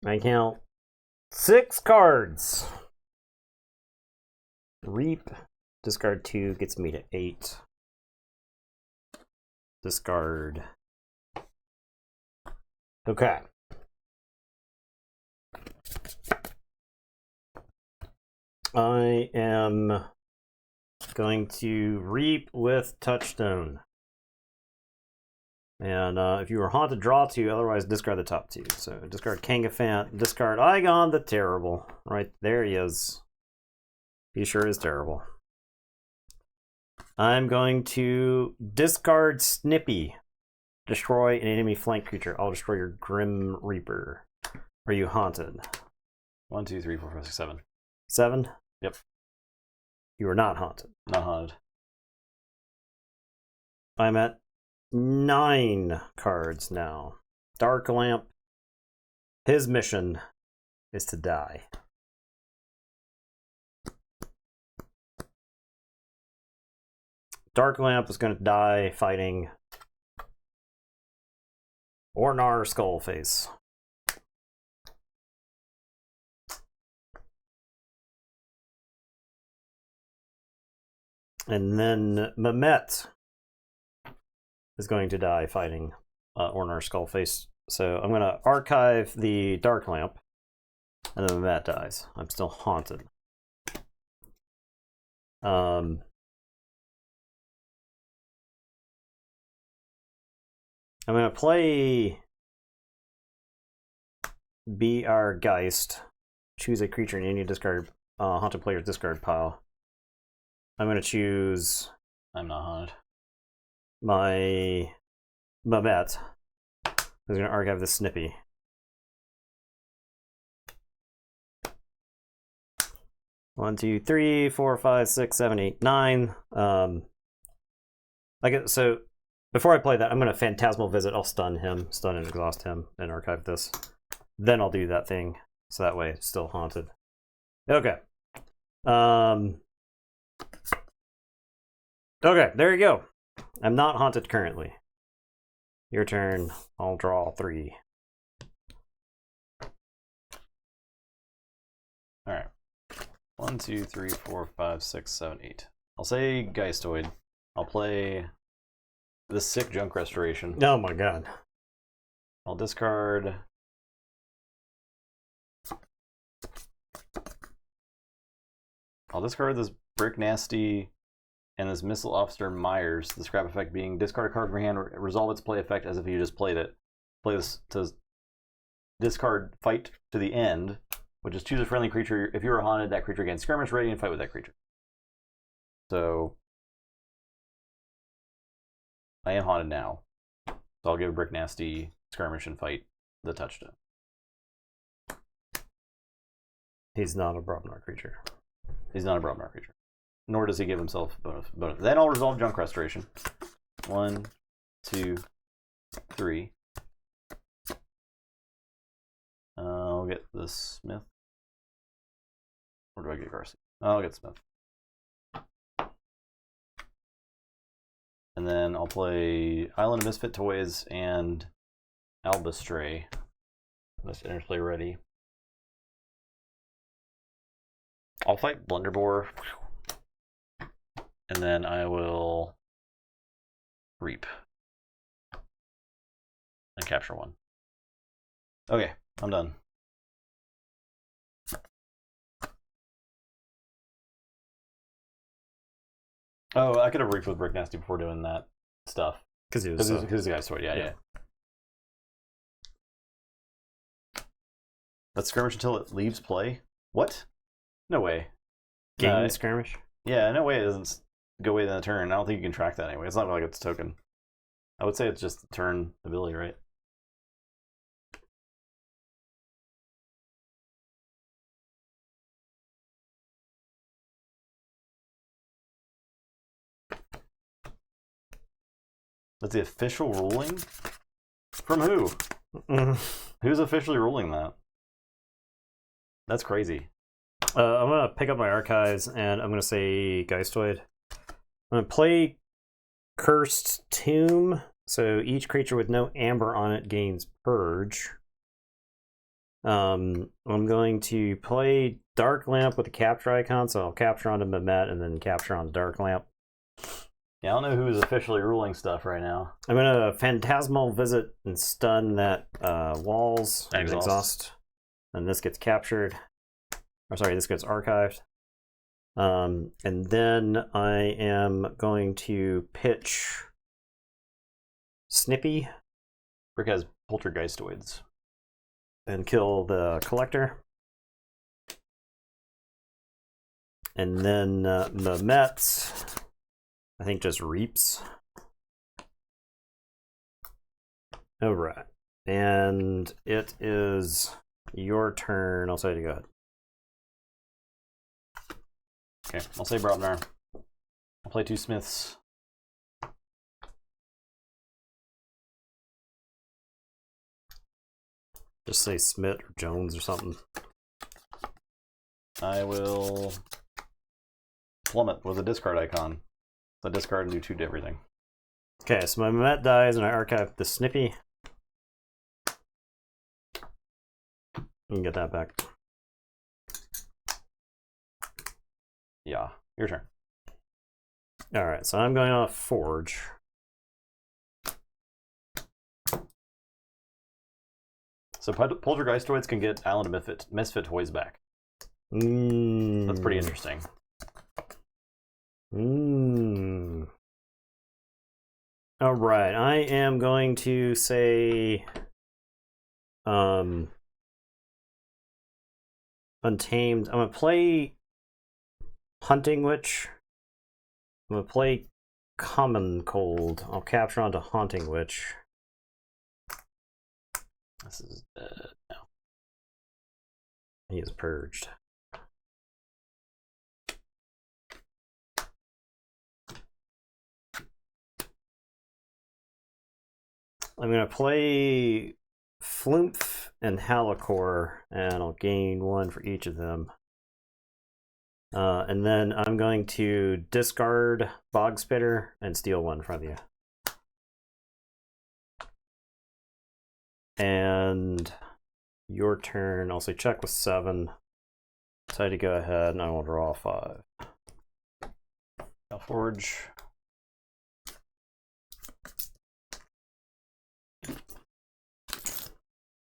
I count 6 cards. Reap. Discard 2 gets me to 8. Discard. Okay. I am going to reap with Touchstone. And if you were haunted, draw 2, otherwise discard the top 2. So discard Kangafant, discard Igon the Terrible. Right there he is. He sure is terrible. I'm going to discard Snippy. Destroy an enemy flank creature. I'll destroy your Grim Reaper. Are you haunted? 1, 2, 3, 4, 5, 6, 7. 7? Yep. You are not haunted. Not haunted. I'm at 9 cards now. Dark Lamp. His mission is to die. Dark Lamp is going to die fighting Ornar Skullface. And then Mehmet is going to die fighting Ornar Skullface. So I'm going to archive the Dark Lamp, and then Mehmet dies. I'm still haunted. I'm going to play Be Our Geist. Choose a creature in any discard haunted player's discard pile. I'm going to choose... I'm not haunted. My Mehmet. Who's going to archive the Snippy. One, two, three, 4, 5, 6, 7, 8, 9. So before I play that, I'm going to Phantasmal Visit. I'll stun him, stun and exhaust him, and archive this. Then I'll do that thing, so that way it's still haunted. Okay. Okay, there you go. I'm not haunted currently. Your turn. I'll draw 3. Alright. 1, 2, 3, 4, 5, 6, 7, 8. I'll say Geistoid. I'll play the sick Junk Restoration. Oh my god. I'll discard... this Brick Nasty and this Missile Officer Myers. The scrap effect being discard a card from your hand, resolve its play effect as if you just played it. Play this to discard Fight to the end, which is choose a friendly creature. If you are haunted, that creature gains skirmish ready and fight with that creature. So I am haunted now. So I'll give Brick Nasty skirmish and fight the touchdown. He's not a Brobnar creature. He's not a Brobnar creature. Nor does he give himself bonus. Then I'll resolve Junk Restoration. 1, 2, 3. I'll get the Smith. Or do I get Garcia? I'll get Smith. And then I'll play Island of Misfit Toys and Albastray. Let's interplay ready. I'll fight Blunderbore. And then I will reap. And capture one. Okay, I'm done. Oh, I could have reaped with Brick Nasty before doing that stuff. Because he was Because the guy's sword, yeah. Let's skirmish until it leaves play? What? No way. Gain skirmish? Yeah, no way it doesn't go away in the turn. I don't think you can track that anyway. It's not like it's a token. I would say it's just the turn ability, right? That's the official ruling? From who? Who's officially ruling that? That's crazy. I'm going to pick up my archives, and I'm going to say Geistoid. I'm going to play Cursed Tomb, so each creature with no amber on it gains Purge. I'm going to play Dark Lamp with a capture icon, so I'll capture onto Mehmet and then capture onto Dark Lamp. Yeah, I don't know who is officially ruling stuff right now. I'm going to Phantasmal Visit and stun that walls and exhaust. And this gets captured. Or sorry, this gets archived. And then I am going to pitch Snippy. Brick has Poltergeistoids. And kill the collector. And then Mehmet, I think, just reaps. Alright. And it is your turn. I'll say to go ahead. Okay, I'll say Brobnar. I'll play 2 Smiths. Just say Smith or Jones or something. I will plummet with a discard icon. So discard and do 2 to everything. Okay, so my Mehmet dies and I archive the Snippy. You can get that back. Yeah, your turn. Alright, so I'm going off Forge. So Poltergeistoids can get Island of Misfit toys back. That's pretty interesting. Alright, I am going to say Untamed. I'm gonna play Hunting Witch. I'm gonna play Common Cold. I'll capture onto Haunting Witch. This is no. He is purged. I'm gonna play Flumph and Halakor, and I'll gain 1 for each of them. And then I'm going to discard Bog Spitter and steal 1 from you. And your turn, I'll say check with 7. Decide to go ahead, and I will draw 5. I'll forge.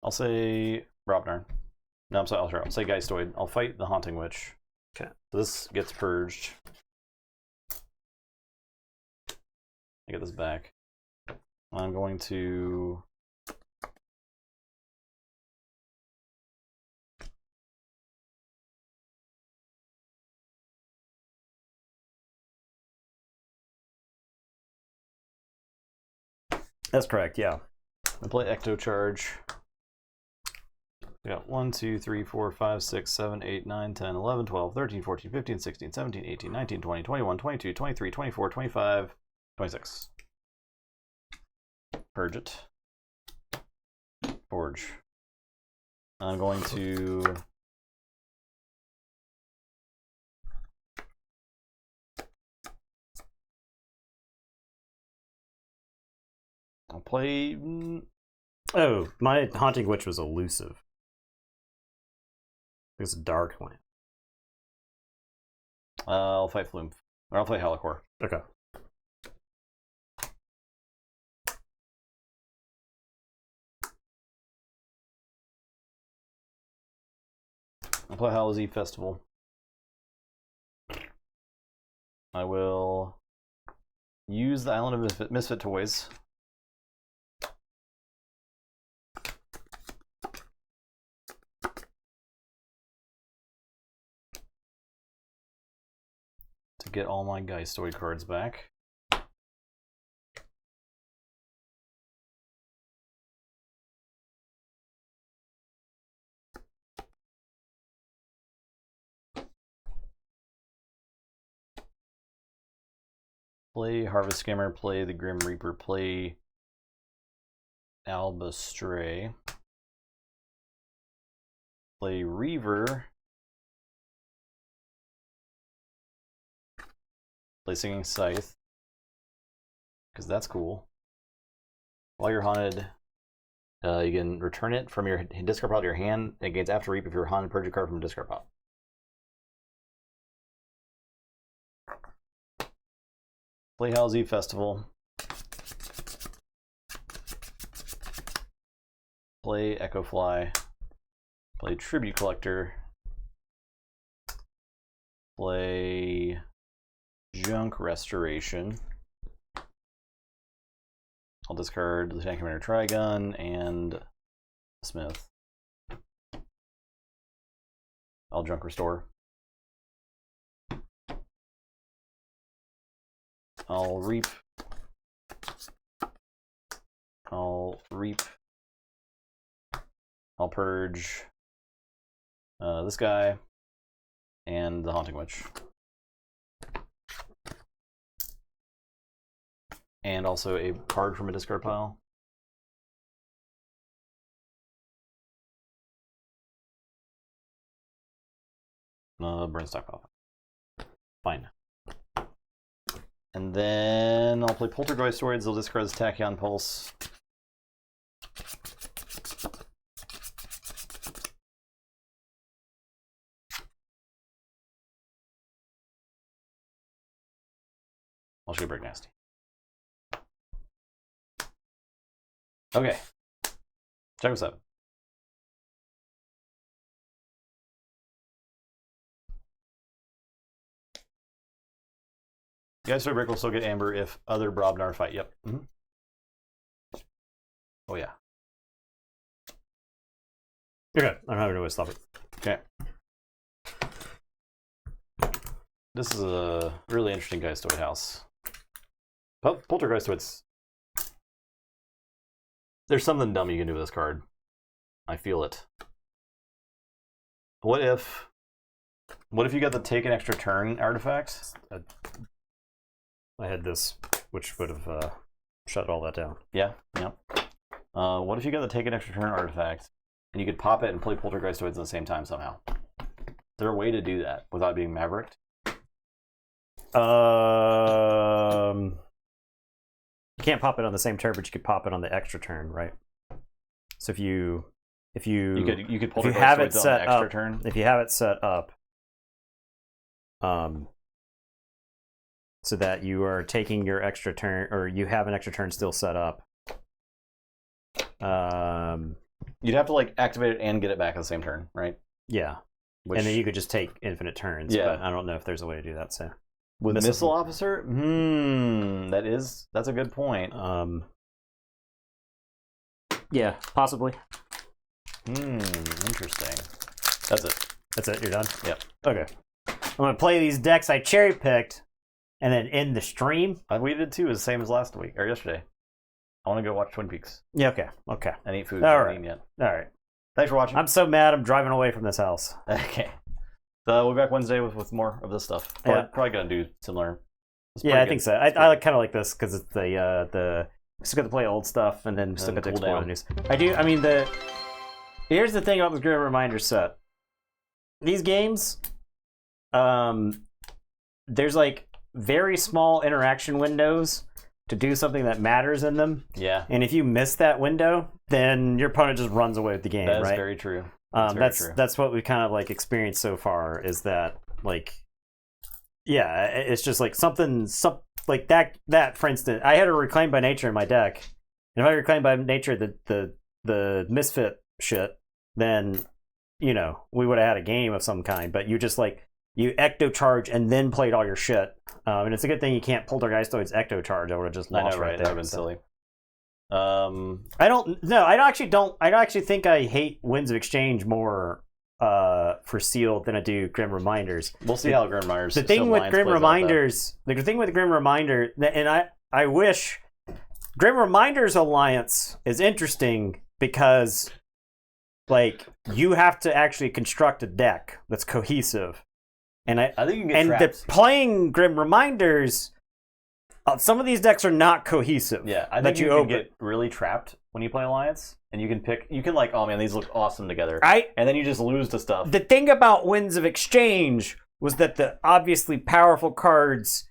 I'll say Brobnar. No, I'm sorry, I'll say Geistoid. I'll fight the Haunting Witch. Okay. So this gets purged. I get this back. I'm going to That's correct, yeah. I play Ecto Charge. We got 1, 2, 3, 4, 5, 6, 7, 8, 9, 10, 11, 12, 13, 14, 15, 16, 17, 18, 19, 20, 21, 22, 23, 24, 25, 26. Purge it. Forge. I'm going to I'll play. Oh, my Haunting Witch was elusive. It's Dark Lamp. I'll fight Flume. Or I'll play Halakor. Okay. I'll play Hallows Eve Festival. I will use the Island of Misfit Toys. get all my Geistoid cards back. Play Harvest Scammer, play the Grim Reaper, play Albastray, play Reaver, play Singing Scythe, because that's cool. While you're haunted, you can return it from your discard pile to your hand. It gains after reap if you're haunted, purge a card from a discard pile. Play Halsey Festival. Play Echo Fly. Play Tribute Collector. Play Junk Restoration. I'll discard Lieutenant Commander Trigun and Smith. I'll Junk Restore. I'll reap. I'll reap. I'll purge this guy and the Haunting Witch. And also a card from a discard pile. Burn stockpile. Fine. And then I'll play Poltergeistoids. They'll discard this Tachyon Pulse. I'll shoot Break Nasty. Okay. Check this out. You guys, Brick will still get Amber if other Brobnar fight. Yep. Oh, yeah. You're good. I don't have any way to stop it. Okay. This is a really interesting Geistoid house. Poltergeistoids. There's something dumb you can do with this card. I feel it. What if you got the take an extra turn artifact? I had this, which would have shut all that down. Yeah. What if you got the take an extra turn artifact and you could pop it and play Poltergeistoids at the same time somehow? Is there a way to do that without being Mavericked? You can't pop it on the same turn, but you could pop it on the extra turn, right? So if you could Poltergeistoids have it on set the extra up, turn. if you have it set up, so that you are taking your extra turn, or you have an extra turn still set up. You'd have to like activate it and get it back at the same turn, right? Yeah. And then you could just take infinite turns. Yeah. But I don't know if there's a way to do that. So with Missile Officer, that's a good point. Yeah, possibly. Interesting. That's it. That's it. You're done. Yep. Okay. I'm gonna play these decks I cherry picked, and then end the stream. We did too, the same as last week or yesterday. I want to go watch Twin Peaks. Yeah. Okay. And eat food. All I right. haven't eaten All right. Thanks for watching. I'm so mad. I'm driving away from this house. Okay. So we'll be back Wednesday with more of this stuff. Probably gonna do similar. Yeah, I think so. I kind of like this because it's the still got to play old stuff and then still got to explore the news. I do. I mean, here's the thing about the Grim Reminder set. These games, there's like very small interaction windows to do something that matters in them. Yeah. And if you miss that window, then your opponent just runs away with the game. That is right? very true. That's what we kind of like experienced so far. Is that like, yeah, it's just like something like that. For instance, I had a Reclaim by Nature in my deck, and if I Reclaim by Nature the Misfit shit, then we would have had a game of some kind. But you just like you Ecto Charge and then played all your shit, and it's a good thing you can't Poltergeistoids Ecto Charge. I would have just lost right there. That would have been silly. I don't. No, I actually don't. I actually think I hate Winds of Exchange more for sealed than I do Grim Reminders. We'll see how Grim Reminders. The thing with Grim Reminders, the thing with Grim Reminder, and I wish Grim Reminders Alliance is interesting because, like, you have to actually construct a deck that's cohesive, and I think you can get trapped. Playing Grim Reminders, some of these decks are not cohesive. Yeah, I think you can get really trapped when you play Alliance, and you can like, oh man, these look awesome together, and then you just lose to stuff. The thing about Winds of Exchange was that the obviously powerful cards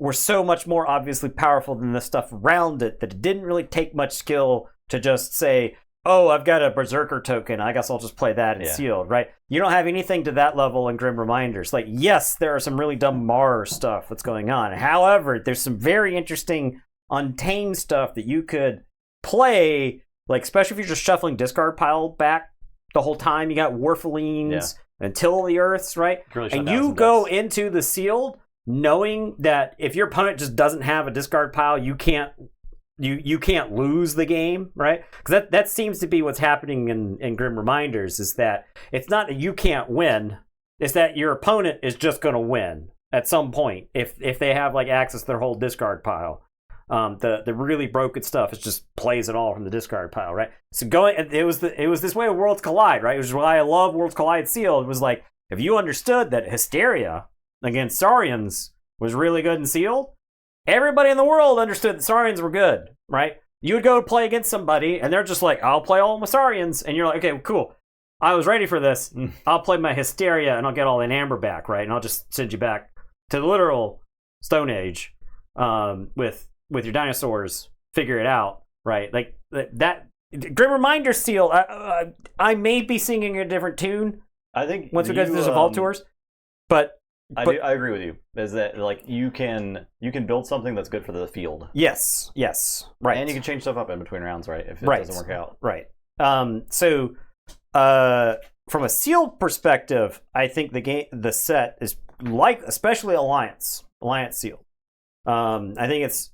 were so much more obviously powerful than the stuff around it that it didn't really take much skill to just say, oh, I've got a Berserker token, I guess I'll just play that and sealed, right? You don't have anything to that level in Grim Reminders. Like, yes, there are some really dumb Mars stuff that's going on. However, there's some very interesting Untamed stuff that you could play, like, especially if you're just shuffling discard pile back the whole time. You got Warfalines and Till the Earths, right? Really, and you go into the sealed knowing that if your opponent just doesn't have a discard pile, you can't lose the game, right? Because that seems to be what's happening in Grim Reminders, is that it's not that you can't win, it's that your opponent is just going to win at some point if they have like access to their whole discard pile. The really broken stuff is just plays it all from the discard pile, right? So it was this way with Worlds Collide, right? Which is why I love Worlds Collide sealed. It was like, if you understood that Hysteria against Saurians was really good in sealed, everybody in the world understood that Saurians were good, right? You would go play against somebody, and they're just like, I'll play all my Saurians. And you're like, okay, cool. I was ready for this. I'll play my Hysteria, and I'll get all that Amber back, right? And I'll just send you back to the literal Stone Age with your dinosaurs. Figure it out, right? Like, that Grim Reminder seal, I may be singing a different tune. I think once we get to the Evolve Tours. But I agree with you. Is that like you can build something that's good for the field? Yes, right. And you can change stuff up in between rounds, right? If it doesn't work out, right. So, from a sealed perspective, I think the set is like, especially Alliance sealed. I think it's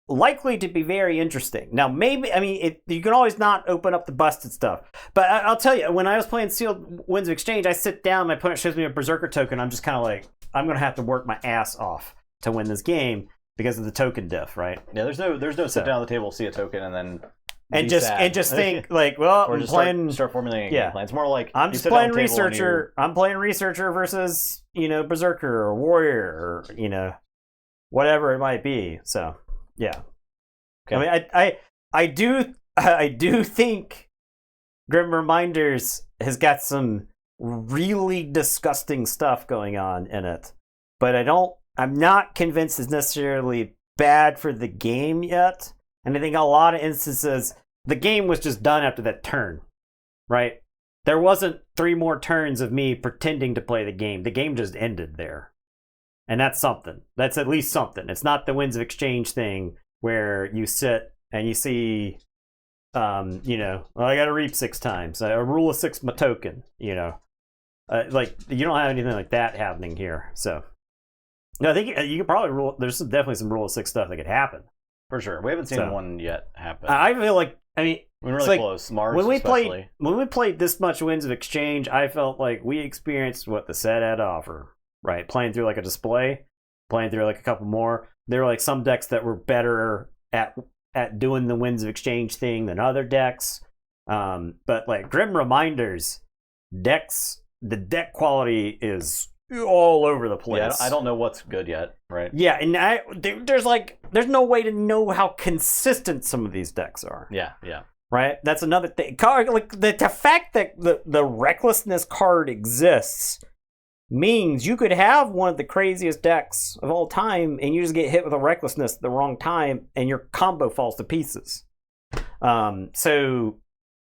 likely to be very interesting. Now, maybe, I mean, you can always not open up the busted stuff. But I'll tell you, when I was playing Sealed Winds of Exchange, I sit down, my opponent shows me a Berserker token, I'm just kind of like, I'm going to have to work my ass off to win this game because of the token diff, right? Yeah, there's no sit down at the table, see a token, and then just think like, well, or I'm just playing, start formulating a game plan. It's more like I'm just playing Researcher. I'm playing Researcher versus, Berserker or Warrior or, whatever it might be. So, yeah. Okay. I mean, I do think Grim Reminders has got some really disgusting stuff going on in it, but I'm not convinced it's necessarily bad for the game yet. And I think a lot of instances, the game was just done after that turn, right? There wasn't 3 more turns of me pretending to play the game. The game just ended there. And that's something. That's at least something. It's not the Winds of Exchange thing where you sit and you see, well, I got to reap 6 times. A rule of 6 my token, like, you don't have anything like that happening here. So, no, I think you could probably there's definitely some rule of 6 stuff that could happen. For sure. We haven't seen one yet happen. I feel like, I mean, we're really close. Mars, when we especially. When we played this much Winds of Exchange, I felt like we experienced what the set had to offer. Right, playing through like a display, playing through like a couple more. There were like some decks that were better at doing the Winds of Exchange thing than other decks. But like Grim Reminders decks, the deck quality is all over the place. Yeah, I don't know what's good yet, right? Yeah, and there's no way to know how consistent some of these decks are. Yeah. Right, that's another thing. Like the fact that the Recklessness card exists means you could have one of the craziest decks of all time and you just get hit with a Recklessness at the wrong time and your combo falls to pieces. So,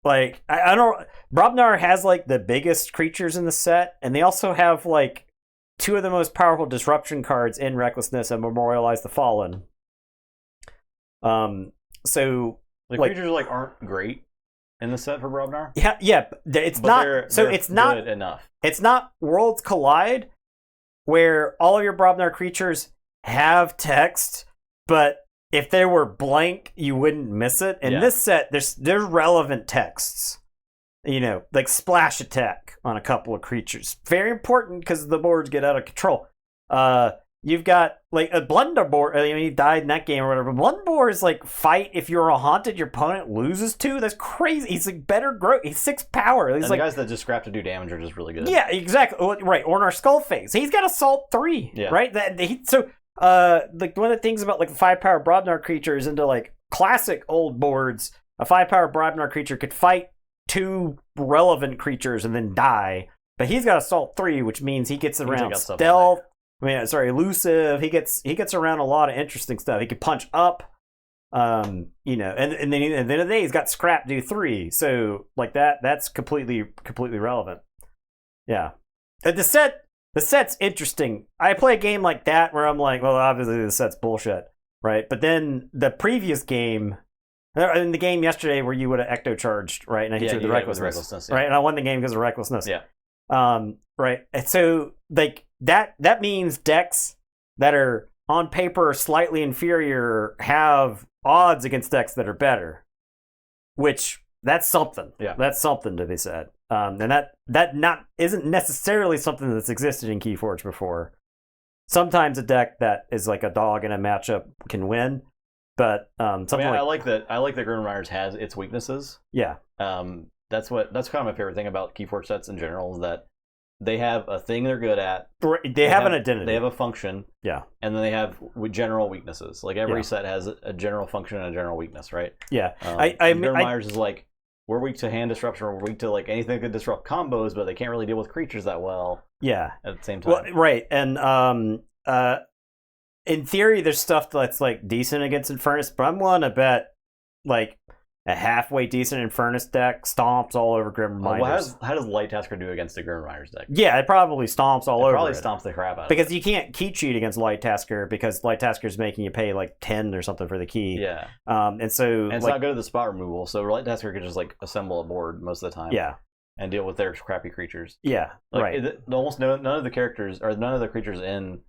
like, I don't... Brobnar has, like, the biggest creatures in the set, and they also have, like, 2 of the most powerful disruption cards in Recklessness and Memorialize the Fallen. So... The creatures, like, aren't great in the set for Brobnar? Yeah, it's not... They're it's not good enough. It's not Worlds Collide, where all of your Brobnar creatures have text, but if they were blank, you wouldn't miss it. In this set, there's relevant texts. like splash attack on a couple of creatures. Very important because the boards get out of control. You've got like a Blunderbore. He died in that game or whatever. Blunderbore is like fight if you're a haunted, your opponent loses 2. That's crazy. He's like better growth. He's 6 power. He's and like the guys that just scrap to do damage are just really good. Yeah, exactly. Right. Or in our Skull Phase, he's got Assault 3. Yeah. Right. Like one of the things about like the 5-power Brobnar creatures into like classic old boards, a 5-power Brobnar creature could fight 2 relevant creatures and then die. But he's got Assault 3, which means he gets around stealth. Elusive. He gets around a lot of interesting stuff. He can punch up, and then at the end of the day, he's got scrap do 3. So like that's completely relevant. Yeah, the set's interesting. I play a game like that where I'm like, well, obviously the set's bullshit, right? But then the previous game, in the game yesterday where you would have ecto charged, right? And I hit you with the recklessness, right? And I won the game because of recklessness. Yeah. Right. And so like that means decks that are on paper slightly inferior have odds against decks that are better, which that's something. Yeah. That's something to be said. And that isn't necessarily something that's existed in Keyforge before. Sometimes a deck that is like a dog in a matchup can win, but I like that Grim Riders has its weaknesses. Yeah. That's kind of my favorite thing about Keyforge sets in general is that they have a thing they're good at. They have an identity. They have a function. Yeah. And then they have general weaknesses. Like every set has a general function and a general weakness, right? Yeah. Grim Riders is like, we're weak to hand disruption, or we're weak to like anything that could disrupt combos, but they can't really deal with creatures that well. Yeah. At the same time. Well, right. And in theory, there's stuff that's like decent against Infernus, but I'm willing to bet like a halfway decent Infernus deck stomps all over Grim Reminders. How does Light Tasker do against a Grim Reminders deck? Yeah, it probably stomps all over. Probably stomps the crap out of it. Because you can't key cheat against Light Tasker because Light Tasker is making you pay like 10 or something for the key. Yeah. And it's not good at the spot removal, so Light Tasker could just like assemble a board most of the time. Yeah. And deal with their crappy creatures. Yeah. Right. Almost none of the characters or none of the creatures in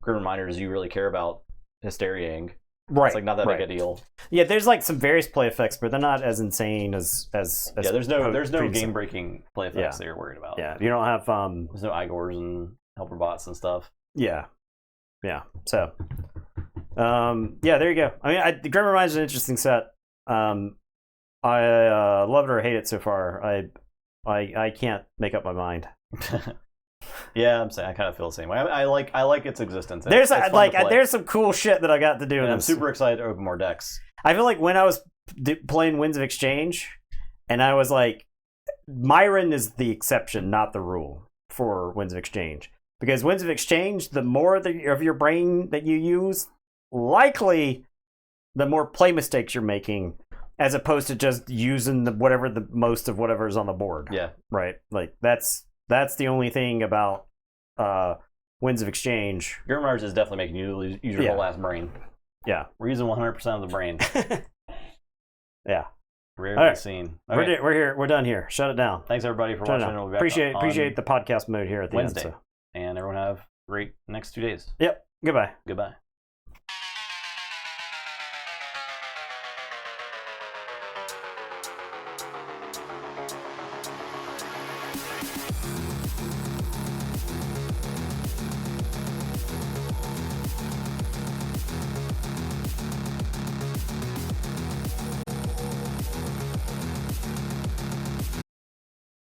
Grim Reminders you really care about hysteria-ing. Right. It's like not that big a deal. Yeah, there's like some various play effects, but they're not as insane as yeah, there's no game breaking play effects that you're worried about. Yeah. You don't have there's no Igors and helper bots and stuff. Yeah. Yeah. So yeah, there you go. I mean Grim Reminders is an interesting set. I love it or hate it so far. I can't make up my mind. Yeah, I'm saying I kind of feel the same way. I like its existence. There's there's some cool shit that I got to do. And I'm super excited to open more decks. I feel like when I was playing Winds of Exchange, and I was like, Myron is the exception, not the rule for Winds of Exchange, because Winds of Exchange, the more of your brain that you use, likely the more play mistakes you're making, as opposed to just using the most of whatever is on the board. Yeah, right. Like that's the only thing about Winds of Exchange. Grim Riders is definitely making you use your whole ass brain. Yeah. We're using 100% of the brain. Yeah. Rarely seen. Okay. We're here. We're done here. Shut it down. Thanks everybody for watching. We'll be back appreciate the podcast mode here at the Wednesday. end. So. And everyone have a great next 2 days. Yep. Goodbye. Goodbye.